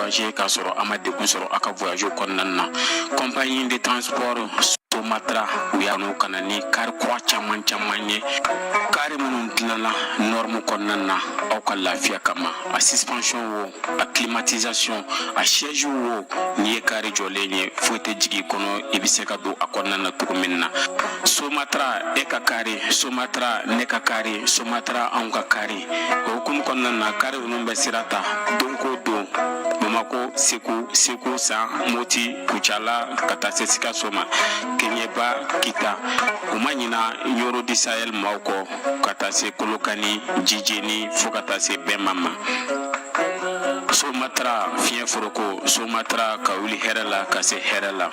voyager k'a sɔrɔ a ma degun sɔrɔ a ka voyage kɔnɔna na. Compagnie de transport Somatra u y'a n'u kana ni kari kura caman ye kari minnu dilanna norme kɔnɔna na aw ka lafiya kama, a suspension wo, a climatisation, a siège wo, n'i ye kari jɔlen ye foyi tɛ jigin kɔnɔ, i bɛ se ka don a kɔnɔna na cogo min na. Somatra e ka kari, Somatra ne ka kari, Somatra anw ka kari, o hukumu kɔnɔna na kari ninnu bɛ sira ta don ko don. Bamako, Segu, San, Moti, Kucala, ka taa se Sikaso ma, Keɲeba, Kita, u ma ɲina Yoro di Sahel maaw kɔ ka taa se Kolokani, Jijeni fo ka taa se Bɛnma ma. Somatra fiɲɛ foroko, Somatra ka wuli hɛrɛ la ka se hɛrɛ la.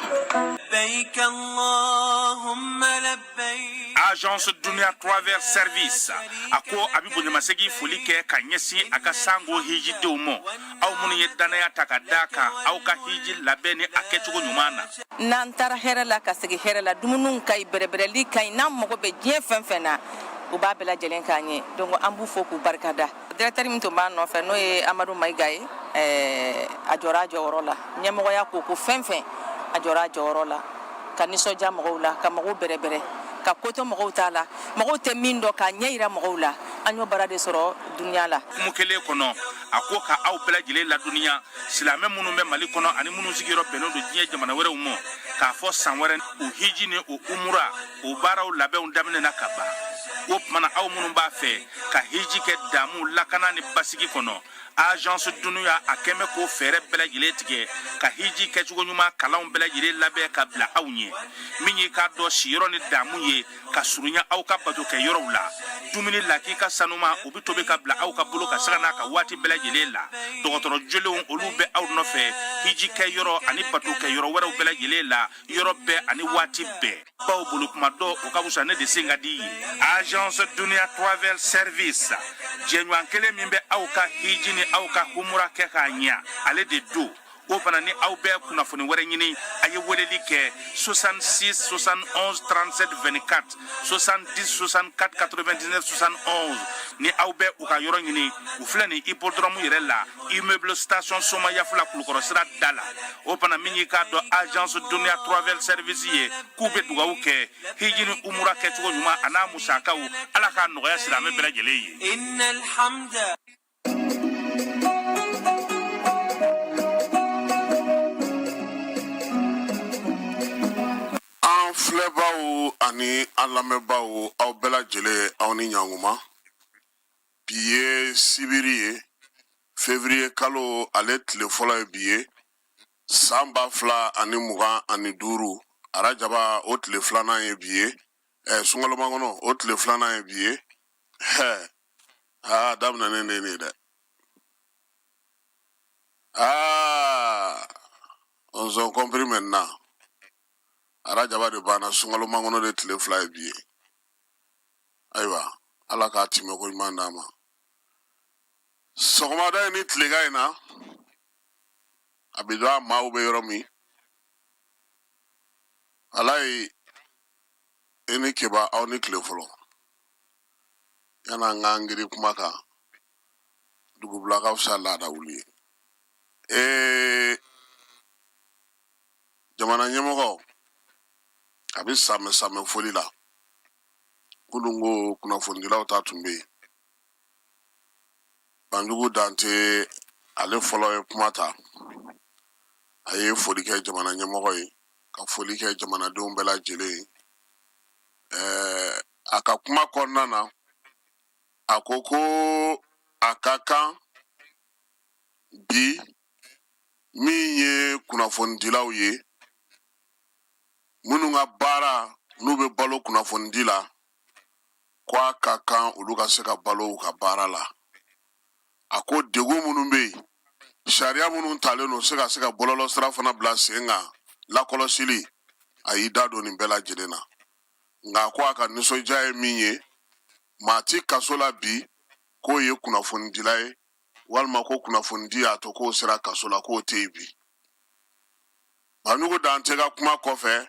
Agence Dunia Travel Service ako abibu nyamasegi foli kɛ ka ɲɛsin a ka sango hiji denw ma aw minnu ye danaya ta ka da kan aw ka hiji labɛn ni a kɛcogo ɲuman na. N'an taara hɛrɛ la ka segin hɛrɛ la, dumuniw ka ɲi, bɛrɛbɛrɛli ka ɲi, n'an mago bɛ diɲɛ fɛn fɛn na u b'a bɛɛ lajɛlen k'an ɲe. Donc an b'u fo k'u barikada. Directeur min tun b'a nɔfɛ n'o ye Amadu Mayiga ye, a jɔra a jɔyɔrɔ la. Ɲɛmɔgɔya ko fɛn fɛn a jɔra a jɔyɔrɔ la, ka nisɔndiya mɔgɔw la, ka mɔgɔw bɛrɛbɛrɛ, ka koto mɔgɔw t'a la, mɔgɔw tɛ min dɔn k'a ɲɛ yira mɔgɔw la. An y'o baara de sɔrɔ duniya la. Kumu kelen kɔnɔ a ko ka aw bɛɛ lajɛlen laduniya silamɛ minnu bɛ Mali kɔnɔ ani minnu sigiyɔrɔ bɛnnen don diɲɛ jamana wɛrɛw ma k'a fɔ san wɛrɛ u hiji ni u umura u baaraw labɛnw daminɛna ka ban. O tumana aw minnu b'a fɛ ka hiji kɛ damu lakana ni basigi kɔnɔ, Agence Dunuya a kɛmɛ ko fɛɛrɛ bɛɛ lajɛlen tigɛ ka hiji kɛcogo ɲuman kalanw bɛɛ lajɛlen labɛn ka bila aw ɲɛ, min ye k'a dɔn siyɔrɔ ni damu ye ka surunya aw ka bato kɛ yɔrɔw la. Dumuni lakika sanuma u bɛ tobi ka bila aw ka bolo ka saga n'a ka waati bɛɛ lajɛlen la. Dɔgɔtɔrɔ jolenw olu bɛ aw nɔfɛ hiji kɛ yɔrɔ ani bato kɛ yɔrɔ wɛrɛw bɛɛ lajɛlen la, yɔrɔ bɛɛ ani waati bɛɛ. Baw bolo kuma dɔ o ka wusa ne de sen ka di ye. Agence Dunia Travel Service jɛɲɔgɔn kelen min bɛ aw ka hiji ni aw ka humura kɛ k'a ɲɛ ale de do. O fana ni aw bɛɛ kunnafoni wɛrɛ ɲini a ye weleli kɛ 66 71 37 24 70 64 99 71 ni aw bɛɛ u ka yɔrɔ ɲini u filɛ ni hippodrome yɛrɛ la immeuble station Soma Yafula Kulukɔrɔ sira da la. O fana min ye k'a dɔn Agence Dunia Travel Service ye k'u bɛ dugawu kɛ hiji ni umura kɛcogo ɲuman a n'a musakaw Ala k'a nɔgɔya silamɛ bɛɛ lajɛlen ye. Filɛbaw ani an lamɛnbaw aw bɛɛ lajɛlen aw ni ɲankuma. Bi ye sibiri ye, février kalo ale tile fɔlɔ ye bi ye, san 2025 arajaba o tile filanan ye bi ye, sunkalomakɔnɔ o tile filanan ye bi ye. Daminɛnen de nin dɛ. On s'en compris maintenant. Arajaba de banna sunkalomakɔnɔ de tile fila ye bi ye. Ayiwa Ala k'a timɛ ko ɲuman d'a ma. Sɔgɔmada in ni tilegan in na a bɛ dɔn a maaw bɛ yɔrɔ min, Ala ye e ni keba aw ni tile fɔlɔ yan'an k'an giri kuma kan dugubulakaw sa laada wuli ye. Jamana ɲɛmɔgɔ a bɛ samɛ foli la. Kunun ko kunnafonidilaw ta tun bɛ yen. Banjugu Dante ale fɔlɔ ye kuma ta. A ye foli kɛ jamana ɲɛmɔgɔ ye ka foli kɛ jamanadenw bɛɛ lajɛlen ye. A ka kuma kɔnɔna na a ko a ka kan bi min ye kunnafonidilaw ye minnu ka baara n'u bɛ balo kunnafonidi la, ko a ka kan olu ka se ka balo u ka baara la. A ko degun minnu bɛ yen, sariya minnu talen don se ka bɔlɔlɔ sira fana bila sen kan lakɔlɔsili, a y'i da don nin bɛɛ lajɛlen na. Nka ko a ka nisɔndiya ye min ye, maa ti kaso la bi k'o ye kunnafonidila ye walima ko kunnafonidi y'a to k'o sera kaso la k'o tɛ yen bi. Banjugu Dante ka kuma kɔfɛ,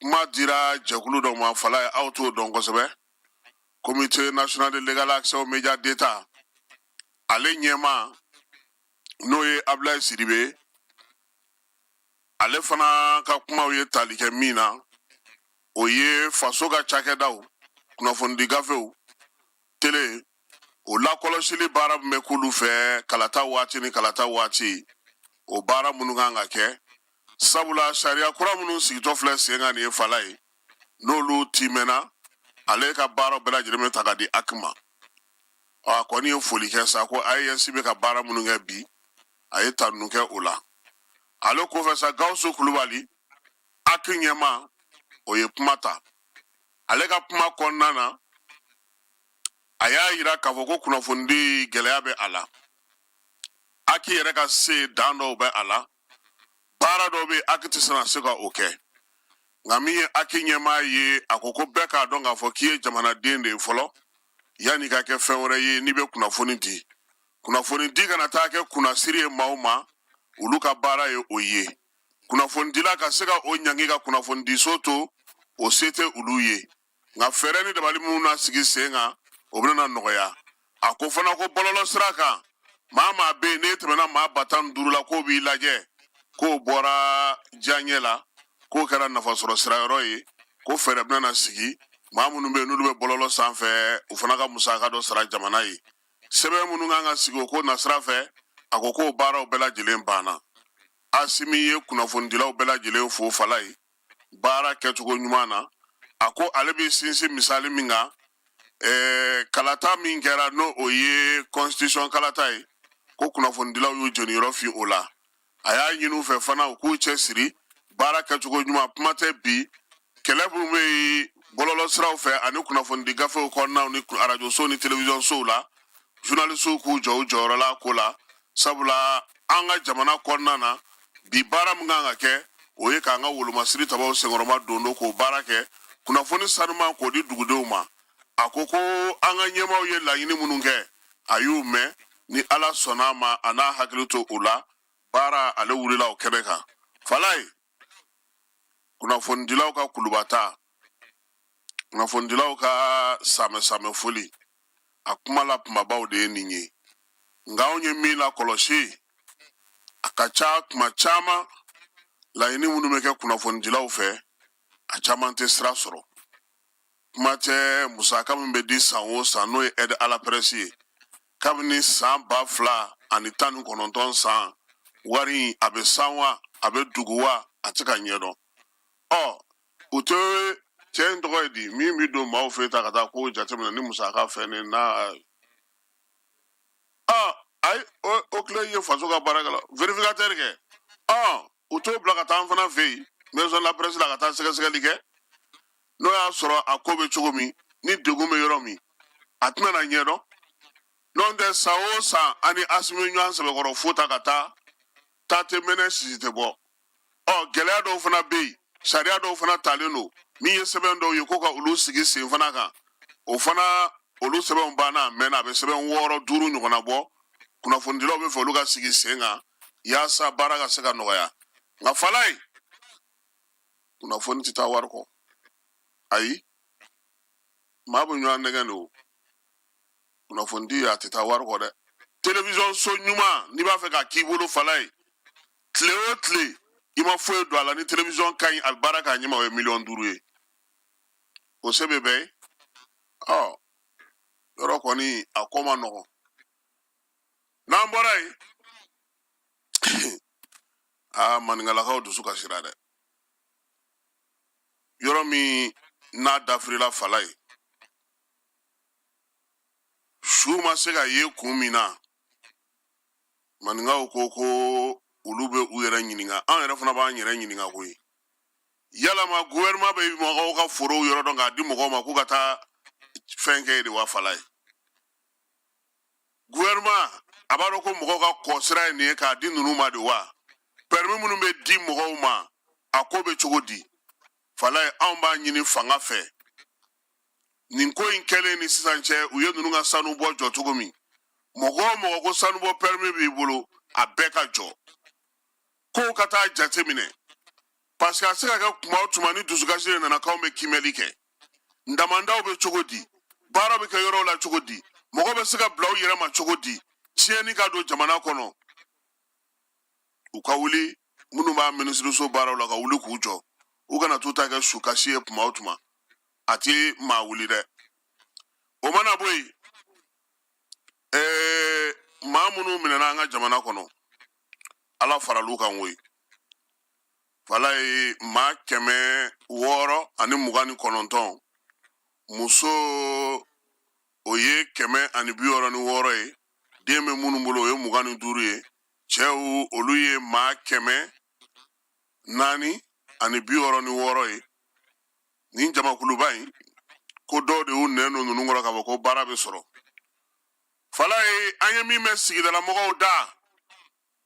kuma dira jɛkulu dɔ ma, fala ye aw t'o dɔn kosɛbɛ. Comité national de légal accès aux médias d'État ale ɲɛma n'o ye Ablaye Sidibe ale fana ka kumaw ye tali kɛ min na o ye faso ka cakɛdaw kunnafoni gafew tele o lakɔlɔsili baara min bɛ k'olu fɛ kalata waati ni kalata waati o baara minnu kan ka kɛ sabula sariya kura minnu sigitɔ filɛ sen kan nin ye fala ye n'olu timɛna ale ka baaraw bɛɛ lajɛlen bɛ ta ka di akima a kɔni ye foli kɛ sa ko AES bɛ ka baara minnu kɛ bi a ye tannu kɛ o la ale kɔfɛ sa Gawusu Kulubali aki ɲɛma o ye kuma ta ale ka kuma kɔnɔna na a y'a yira k'a fɔ ko kunnafoni gɛlɛya bɛ a la aki yɛrɛ ka se dan dɔw bɛ a la baara dɔw bɛ aki tɛ se ka se ka o kɛ nka min ye aki ɲɛma ye a ko bɛɛ k'a dɔn k'a fɔ k'i ye jamanaden de ye fɔlɔ yanni ka kɛ fɛn wɛrɛ ye n'i bɛ kunnafoni di kunnafoni di kana taa kɛ kunnasiri ye maa o maa olu ka baara ye o ye kunnafoni dila ka se ka o ɲangi ka kunnafoni di so to o se tɛ olu ye nka fɛɛrɛ ni dabali minnu na sigi sen kan o bɛna nɔgɔya a ko fana ko bɔlɔlɔ sira kan maa maa bɛ yen n'e tɛmɛna maa 15 la k'o b'i lajɛ k'o bɔra diyaɲɛ la k'o kɛra nafasɔrɔ sira yɔrɔ ye ko fɛɛrɛ bɛna sigi maa minnu bɛ yen n'olu bɛ bɔlɔlɔ sanfɛ u fana ka musaka dɔ sara jamana ye sɛbɛn minnu kan ka sigi o ko nasira fɛ a ko k'o baaraw bɛɛ lajɛlen banna Asimi ye kunnafonidilaw bɛɛ lajɛlen fo fala ye baara kɛcogo ɲuman na a ko ale bɛ sinsin misali min kan kalata min kɛra n'o o ye constitution kalata ye ko kunnafonidilaw y'u jɔniyɔrɔ fin o la a y'a ɲini u fɛ fana u k'u cɛsiri baara kɛcogo ɲuman kuma tɛ bi kɛlɛ minnu bɛ bɔlɔlɔ siraw fɛ ani kunnafonidi gafew kɔnɔnaw ni radio so ni television sow la journalistes k'u jɔ u jɔyɔrɔ la ko la sabula an ka jamana kɔnɔna na bi baara min kan ka kɛ o ye k'an ka wolomasiri tabaw senkɔrɔma don k'o baara kɛ kunnafoni sanuman k'o di dugudenw ma a ko an ka ɲɛmaaw ye laɲini minnu kɛ a y'u mɛn ni ala sɔnna a ma a n'a hakili to o la baara ale wulila o kɛnɛ kan fala ye kunnafonidilaw ka kulubata kunnafonidilaw ka samɛ foli a kuma la kumabaw de ye nin ye nka anw ye min lakɔlɔsi a ka ca kuma caman laɲini minnu bɛ kɛ kunnafonidilaw fɛ a caman tɛ sira sɔrɔ kuma tɛ musaka min bɛ di san o san n'o ye aide à la presse ye kabini san 2019 san wari a bɛ san wa a bɛ dugu wa a tɛ ka ɲɛdɔn u tɛ cɛ in tɔgɔ ye di min bɛ don maaw fɛ ta ka taa ko jateminɛ ni musaka fɛn ne na ayi o tile ye faso ka baarakɛla verificateur kɛ u t'o bila ka taa an fana fɛ yen maison de la presse la ka taa sɛgɛsɛgɛli kɛ n'o y'a sɔrɔ a ko bɛ cogo min ni degun bɛ yɔrɔ min a tɛna na ɲɛdɔn n'o tɛ san o san ani Asimi ɲɔgɔn sɛbɛkɔrɔ fo ta ka taa tɛ mɛnɛ sisi tɛ bɔ gɛlɛya dɔw fana bɛ yen sariya dɔw fana talen don min ye sɛbɛn dɔw ye ko ka olu sigi sen fana kan o fana olu sɛbɛnw banna a mɛnna a bɛ sɛbɛn 6 5 ɲɔgɔnna bɔ kunnafonidilaw bɛ fɛ olu ka sigi sen kan yaasa baara ka se ka nɔgɔya nka fala ye kunnafoni tɛ taa wari kɔ ayi maa bɛ ɲɔgɔn nɛgɛn de o kunnafonidi a tɛ taa wari kɔ dɛ television so ɲuman n'i b'a fɛ ka k'i bolo fala ye tile o tile i ma foyi don a la ni television ka ɲi a bɛ baara k'a ɲɛma o ye 500,000 ye o se bɛ bɛɛ ye yɔrɔ kɔni a ko ma nɔgɔn n'an bɔra yen maningalakaw dusu ka sira dɛ yɔrɔ min n'a dafirila fala ye su ma se ka ye kun min na maningaw ko olu bɛ u yɛrɛ ɲininka an yɛrɛ fana b'an yɛrɛ ɲininka koyi yalama gouvernement bɛ mɔgɔw ka forow yɔrɔ dɔn k'a di mɔgɔw ma k'u ka taa fɛn kɛ de wa fala ye gouvernement a b'a dɔn ko mɔgɔw ka kɔsira ye nin ye k'a di ninnu ma de wa permis minnu bɛ di mɔgɔw ma a ko bɛ cogo di fala ye anw b'a ɲini fanga fɛ nin ko in kɛlen ni sisan cɛ u ye ninnu ka sanu bɔ jɔ cogo min mɔgɔ o mɔgɔ ko sanu bɔ permis b'i bolo a bɛɛ ka jɔ kow ka taa jate minɛ parce que a se ka kɛ kuma o tuma ni dusukasi de nana k'anw bɛ kimɛli kɛ ndamandaw bɛ cogo di baara bɛ kɛ yɔrɔw la cogo di mɔgɔ bɛ se ka bila u yɛrɛ ma cogo di tiɲɛni ka don jamana kɔnɔ u ka wuli minnu b'a minisiriso baaraw la ka wuli k'u jɔ u kana t'u ta kɛ sukasi ye tuma o tuma a ti maa wuli dɛ o mana bɔ yen maa minnu minɛna an ka jamana kɔnɔ ala faral'u kan koyi fala ye maa 629 muso o ye 166 ye den bɛ minnu bolo o ye 25 ye cɛw olu ye maa 466 ye nin jamakuluba in ko dɔw de y'u nɛn don ninnu kɔrɔ k'a fɔ ko baara bɛ sɔrɔ fala ye an ye min bɛ sigidala mɔgɔw da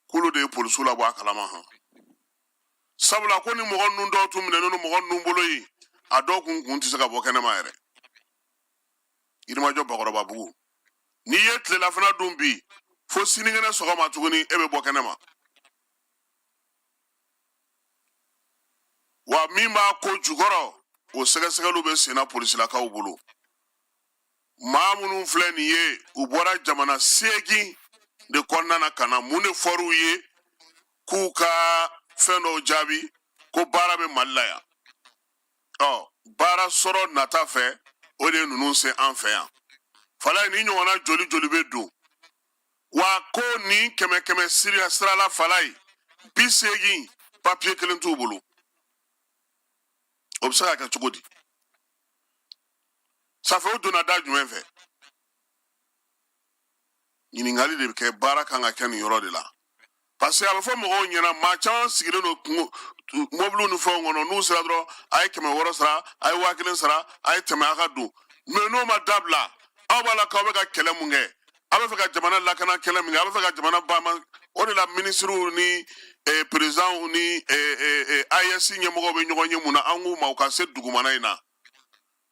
k'olu de ye polisiw labɔ a kalama han sabula ko ni mɔgɔ ninnu dɔw tun minɛnen don mɔgɔ ninnu bolo yen a dɔw kun tɛ se ka bɔ kɛnɛma yɛrɛ yirimajɔ bakɔrɔbabugu n'i ye tilelafana dun bi fo sinikɛnɛ sɔgɔma tuguni e bɛ bɔ kɛnɛma wa min b'a ko jukɔrɔ o sɛgɛsɛgɛliw bɛ senna polisilakaw bolo maa minnu filɛ nin ye u bɔra jamana 8 de kɔnɔna na ka na mun de fɔr'u ye k'u ka fɛn dɔw jaabi ko baara bɛ mali la yan baara sɔrɔ nata fɛ o de ye ninnu se an fɛ yan fala ni ɲɔgɔnna joli joli bɛ don wa ko ni 100 sirala fala ye 80 papiye kelen t'u bolo o bɛ se ka kɛ cogo di safe o donna da jumɛn fɛ ɲininkali de bɛ kɛ baara kan ka kɛ nin yɔrɔ de la parce que a bɛ fɔ mɔgɔw ɲɛna maa caman sigilen don mɔbiliw ni fɛnw kɔnɔ n'u sera dɔrɔn a ye 100 sara a ye 1000 sara a ye tɛmɛ a ka don mais n'o ma dabila aw b'a la k'aw bɛ ka kɛlɛ mun kɛ a bɛ fɛ ka jamana lakana kɛlɛ min kɛ a bɛ fɛ ka jamana bama o de la minisiriw ni présidents ni AES ɲɛmɔgɔw bɛ ɲɔgɔn ye mun na an k'u ma u ka se dugumana in na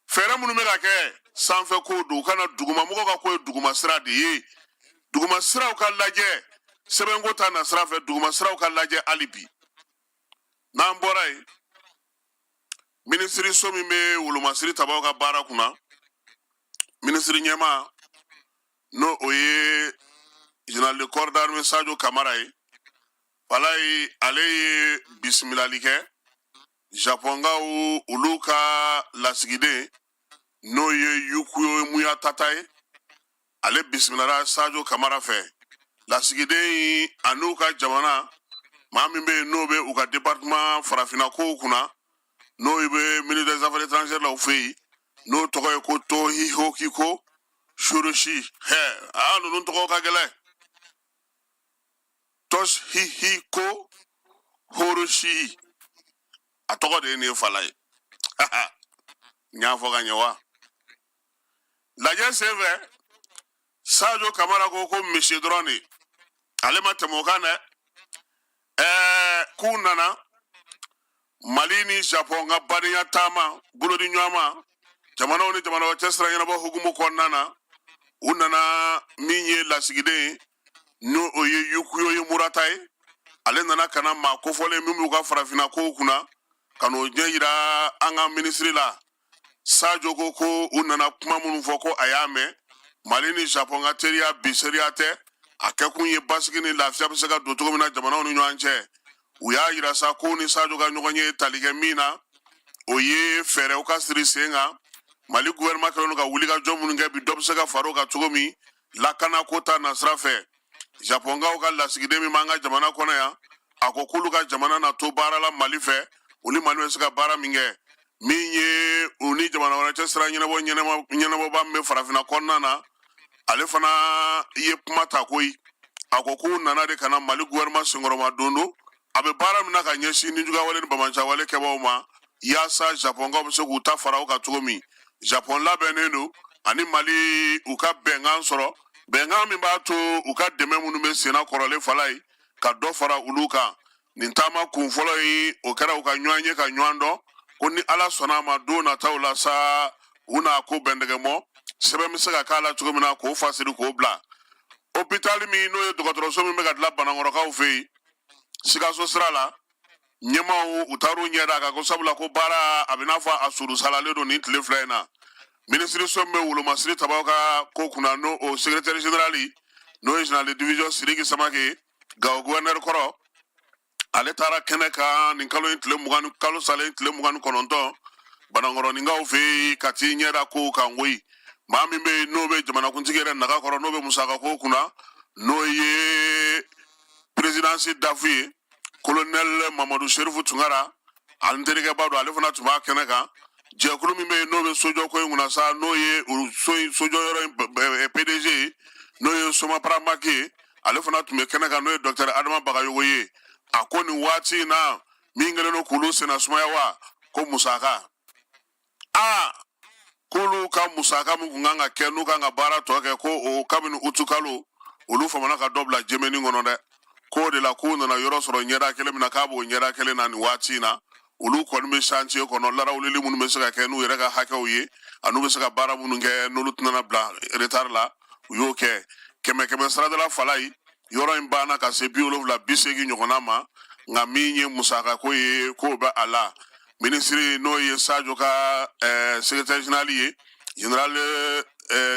fɛɛrɛ minnu bɛ ka kɛ sanfɛ ko don u kana dugumamɔgɔw ka ko ye duguma sira de ye duguma siraw ka lajɛ sɛbɛnko ta na sira fɛ duguma siraw ka lajɛ hali bi n'an bɔra yen minisiri so min bɛ wolomasiri tabaw ka baara kunna minisiri ɲɛma n'o o ye général de corps d'armée Sadio Kamara ye wala ye ale ye bisimilali kɛ japonkaw olu ka lasigiden n'o ye Yukuyo Muyatata ye ale bisimilara Sadio Kamara fɛ lasigiden a n'u ka jamana maa min bɛ yen n'o bɛ u ka département farafinna kow kunna n'o bɛ ministre des affaires étrangères la u fɛ yen n'o tɔgɔ ye ko Tohihiko Shoroshi ninnu tɔgɔ ka gɛlɛn Toshihiko Horoshi a tɔgɔ de ye nin fala ye n y'a fɔ ka ɲɛ wa lajɛ senfɛ Sadio Kamara ko misi dɔrɔn de ale ma tɛmɛ o kan dɛ k'u nana Mali ni Japon ka badenya taama bolodi ɲɔgɔn ma jamanaw ni jamanaw cɛ sira ɲɛnabɔ hukumu kɔnɔna na u nana min ye lasigiden n'o o ye Yukuyo Murata ye ale nana ka na maa kofɔlen min b'u ka farafinna kow kunna ka n'o ɲɛ yira an ka minisiri la Sadio ko u nana kuma minnu fɔ ko a y'a mɛn Mali ni Japon ka teriya bi seriya tɛ a kɛkun ye basigi ni lafiya bɛ se ka don cogo min na jamanaw ni ɲɔgɔn cɛ u y'a yira sa ko ni Sadio ka ɲɔgɔn ye tali kɛ min na o ye fɛɛrɛw ka siri sen kan Mali gouvernement kɛlen ka wuli ka jɔ minnu kɛ bi dɔ bɛ se ka far'o kan cogo min lakana ko ta nasira fɛ Japonkaw ka lasigiden min b'an ka jamana kɔnɔ yan a ko k'olu ka jamana na to baara la Mali fɛ olu Mali bɛ se ka baara min kɛ min ye u ni jamana wɛrɛ cɛ sira ɲɛnabɔba min bɛ farafinna kɔnɔna na ale fana ye kuma ta koyi a ko k'u nana de kana Mali gouvernement senkɔrɔma don a bɛ baara min na ka ɲɛsin ni juguya wale ni bamajan wale kɛbaaw ma yaasa Japonkaw bɛ se k'u ta fara u kan cogo min Japon labɛnnen don ani Mali u ka bɛnkan sɔrɔ bɛnkan min b'a to u ka dɛmɛ minnu bɛ senna kɔrɔlen fala ye ka dɔ fara olu kan nin taama kun fɔlɔ ye o kɛra u ka ɲɔgɔn ye ka ɲɔgɔn dɔn ko ni Ala sɔnna a ma don nataw la sa u n'a ko bɛndɛgɛmɔ sɛbɛn bɛ se ka k'a la cogo min na k'o fasiri k'o bila hôpital min n'o ye dɔgɔtɔrɔso min bɛ ka dilan Banankɔrɔkaw fɛ yen Sikaso sira la ɲɛmaw u taar'u ɲɛ da kan ko sabula ko baara a bɛ n'a fɔ a surusalalen don nin tile fila in na minisiri so min bɛ wolomasiri tabaw ka ko kunna n'o o secrétaire général n'o ye général de division Sidiki Samake Gawo gouverneur kɔrɔ ale taara kɛnɛ kan nin kalo in tile 20 kalo salen tile 29 banangɔrɔninkaw fɛ yen ka t'i ɲɛda ko kan koyi maa min bɛ yen n'o bɛ jamanakuntigi yɛrɛ naga kɔrɔ n'o bɛ musaka ko kunna n'o ye présidence dafu ye colonel Mamadu Serifu Tunkara ale terikɛba don ale fana tun b'a kɛnɛ kan jɛkulu min bɛ yen n'o bɛ sojɔ ko in kunna sa n'o ye sojɔ yɔrɔ in PDG ye n'o ye Somapara Maki ye ale fana tun bɛ kɛnɛ kan n'o ye Dr Adama Bagayogo ye a ko nin waati in na min kɛlen don k'olu senna sumaya wa ko musaka k'olu ka musaka min kun kan ka kɛ n'u kan ka baara tɔ kɛ ko o kabini utu kalo olu famana ka dɔ bila jemeni kɔnɔ dɛ k'o de la k'u nana yɔrɔ sɔrɔ ɲɛda kelen min na k'a b'o ɲɛda kelen na nin waati in na olu kɔni bɛ chantier kɔnɔ larawulili minnu bɛ se ka kɛ n'u yɛrɛ ka hakɛw ye ani bɛ se ka baara minnu kɛ n'olu tɛna bila retard la u y'o kɛ kɛmɛ saradala fala yi yɔrɔ in banna ka se 70-80 ɲɔgɔnna ma nka min ye musaka ko ye k'o bɛ a la ministre n'o ye Sadio ka secrétaire général ye général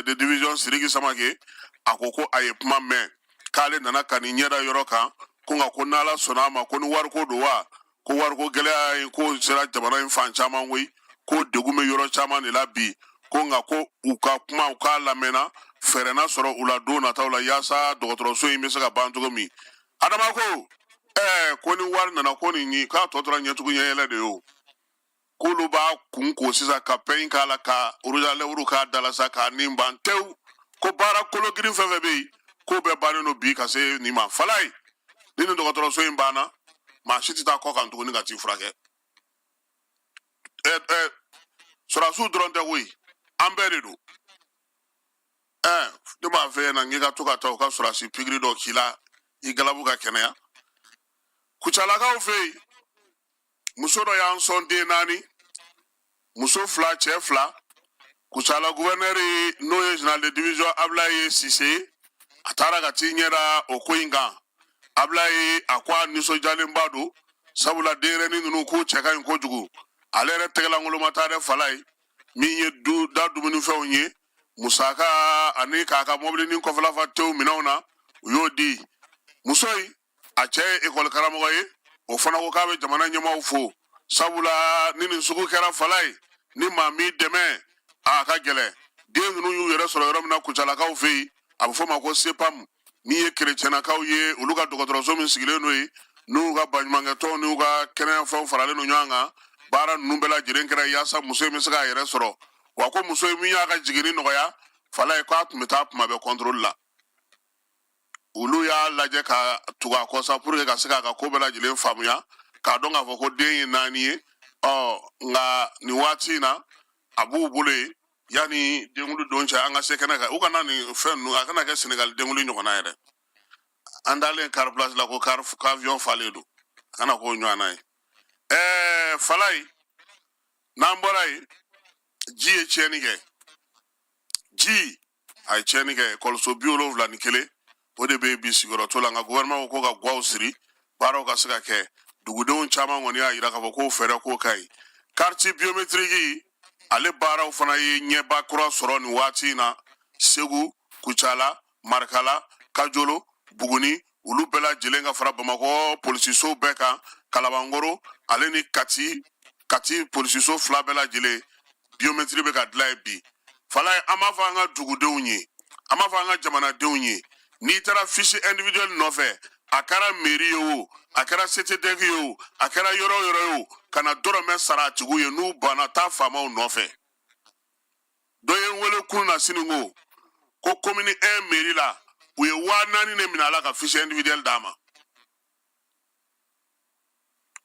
de division Siriki Samake a ko a ye kuma mɛn k'ale nana ka nin ɲɛda yɔrɔ kan ko nka ko n'ala sɔnna a ma ko ni wariko don wa ko wariko gɛlɛya in ko sera jamana in fan caman koyi ko degun bɛ yɔrɔ caman de la bi ko nka ko u ka kuma u k'a lamɛnna fɛɛrɛ na sɔrɔ u la don nataw la yaasa dɔgɔtɔrɔso in bɛ se ka ban cogo min Adama ko ko ni wari nana ko nin ye k'a tɔ tora ɲɛtugu ɲɛyɛlɛ de ye o k'olu b'a kun ko sisan ka pɛn k'a la ka urujaleuru k'a dala sa k'a nin ban tewu ko baara kolo girin fɛn fɛn bɛ yen k'o bɛɛ bannen don bi ka se nin ma fala ye ni nin dɔgɔtɔrɔso in banna maa si tɛ taa kɔ kan tuguni ka t'i furakɛ sɔrɔdasiw dɔrɔn tɛ koyi an bɛɛ de don ne b'a fɛ na n ka to ka taa u ka sɔrɔdasi pikiri dɔ k'i la i galabu ka kɛnɛya Kucalakaw fɛ yen muso dɔ y'an sɔn den 4 muso 2 cɛ 2 Kucala gouverneur n'o ye général de division Ablaye Sise a taara ka t'i ɲɛda o ko in kan Ablaye a ko a nisɔndiyalenba don sabula denɲɛrɛnin ninnu k'u cɛ ka ɲi kojugu ale yɛrɛ tɛgɛlankolon taa dɛ fala ye min ye da dumunifɛnw ye musaka ani k'a ka mobilinin kɔfɛla fa tew minɛnw na u y'o di muso in a cɛ ye école karamɔgɔ ye o fana ko k'a bɛ jamana ɲɛmaaw fo sabula ni nin sugu kɛra fala ye ni maa min dɛmɛ a ka gɛlɛn den ninnu y'u yɛrɛ sɔrɔ yɔrɔ min na Kucalakaw fɛ yen a bɛ fɔ ma ko CEPAM min ye kerecɛnnakaw ye olu ka dɔgɔtɔrɔso min sigilen n'o ye n'u ka baɲumankɛtɔnw n'u ka kɛnɛyafɛnw faralen don ɲɔgɔn kan baara ninnu bɛɛ lajɛlen kɛra yaasa muso in bɛ se k'a yɛrɛ sɔrɔ wa ko muso in min y'a ka jiginni nɔgɔya fala ye k'a tun bɛ taa kuma bɛɛ contrôle la olu y'a lajɛ ka tugu a kɔ sa pour que ka se k'a ka ko bɛɛ lajɛlen faamuya k'a dɔn k'a fɔ ko den ye 4 ye nka nin waati in na a b'u bolo yen yanni denkundi don cɛ an ka se kɛnɛ kan u kana nin fɛn ninnu a kana kɛ Senegal denkundi ɲɔgɔnna yɛrɛ an dalen car place la ko avion falen don a kana k'o ɲɔgɔnna ye fala yi n'an bɔra yen ji ye tiɲɛni kɛ ji a ye tiɲɛni kɛ ekɔliso 71 o de bɛ bi sigiyɔrɔtɔ la nka gouvernement ko ka guwaw siri baaraw ka se ka kɛ dugudenw caman kɔni y'a jira k'a fɔ k'o fɛɛrɛ k'o ka ɲi carte biométrique ale baaraw fana ye ɲɛba kura sɔrɔ nin waati in na Segu Kucala Marikala Kajolo Buguni olu bɛɛ lajɛlen ka fara Bamakɔ polisiso bɛɛ kan Kalabankoro ale ni Kati polisiso 2 bɛɛ lajɛlen biométrie bɛ ka dilan yen bi fala ye an b'a fɔ an ka dugudenw ye an b'a fɔ an ka jamanadenw ye n'i taara fiche individuel nɔfɛ a kɛra mairie ye o a kɛra CTDK ye o a kɛra yɔrɔ ye o kana dɔrɔmɛ sara a tigiw ye n'u banna taa faamaw nɔfɛ dɔ ye n wele kun na sini ko commune 1 mairie la u ye 4000 de minɛ a la ka fiche individuel d'a ma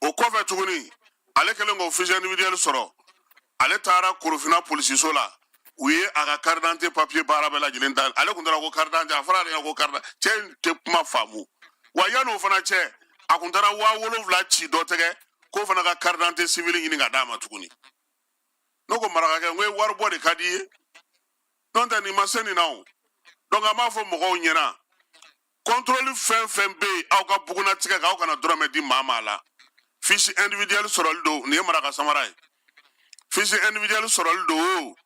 o kɔfɛ tuguni ale kɛlen k'o fiche individuel sɔrɔ ale taara Korofina polisiso la u ye a ka carte d'identité papier baara bɛɛ lajɛlen ta ale kun taara ko carte d'identité a fɔra ale ɲɛna ko carte cɛ tɛ kuma faamu wa yan'o fana cɛ a kun taara 7000 ci dɔ tɛgɛ k'o fana ka carte d'identité civile ɲini ka d'a ma tuguni ne ko marakakɛ n ko wari bɔ de ka di ye n'o tɛ nin ma se nin na o donc an b'a fɔ mɔgɔw ɲɛna contrôle fɛn fɛn bɛ yen aw ka bugunnatigɛ k'aw kana dɔrɔmɛ di maa ma la fiche individuelle sɔrɔli don nin ye maraka samara ye fiche individuelle sɔrɔli don o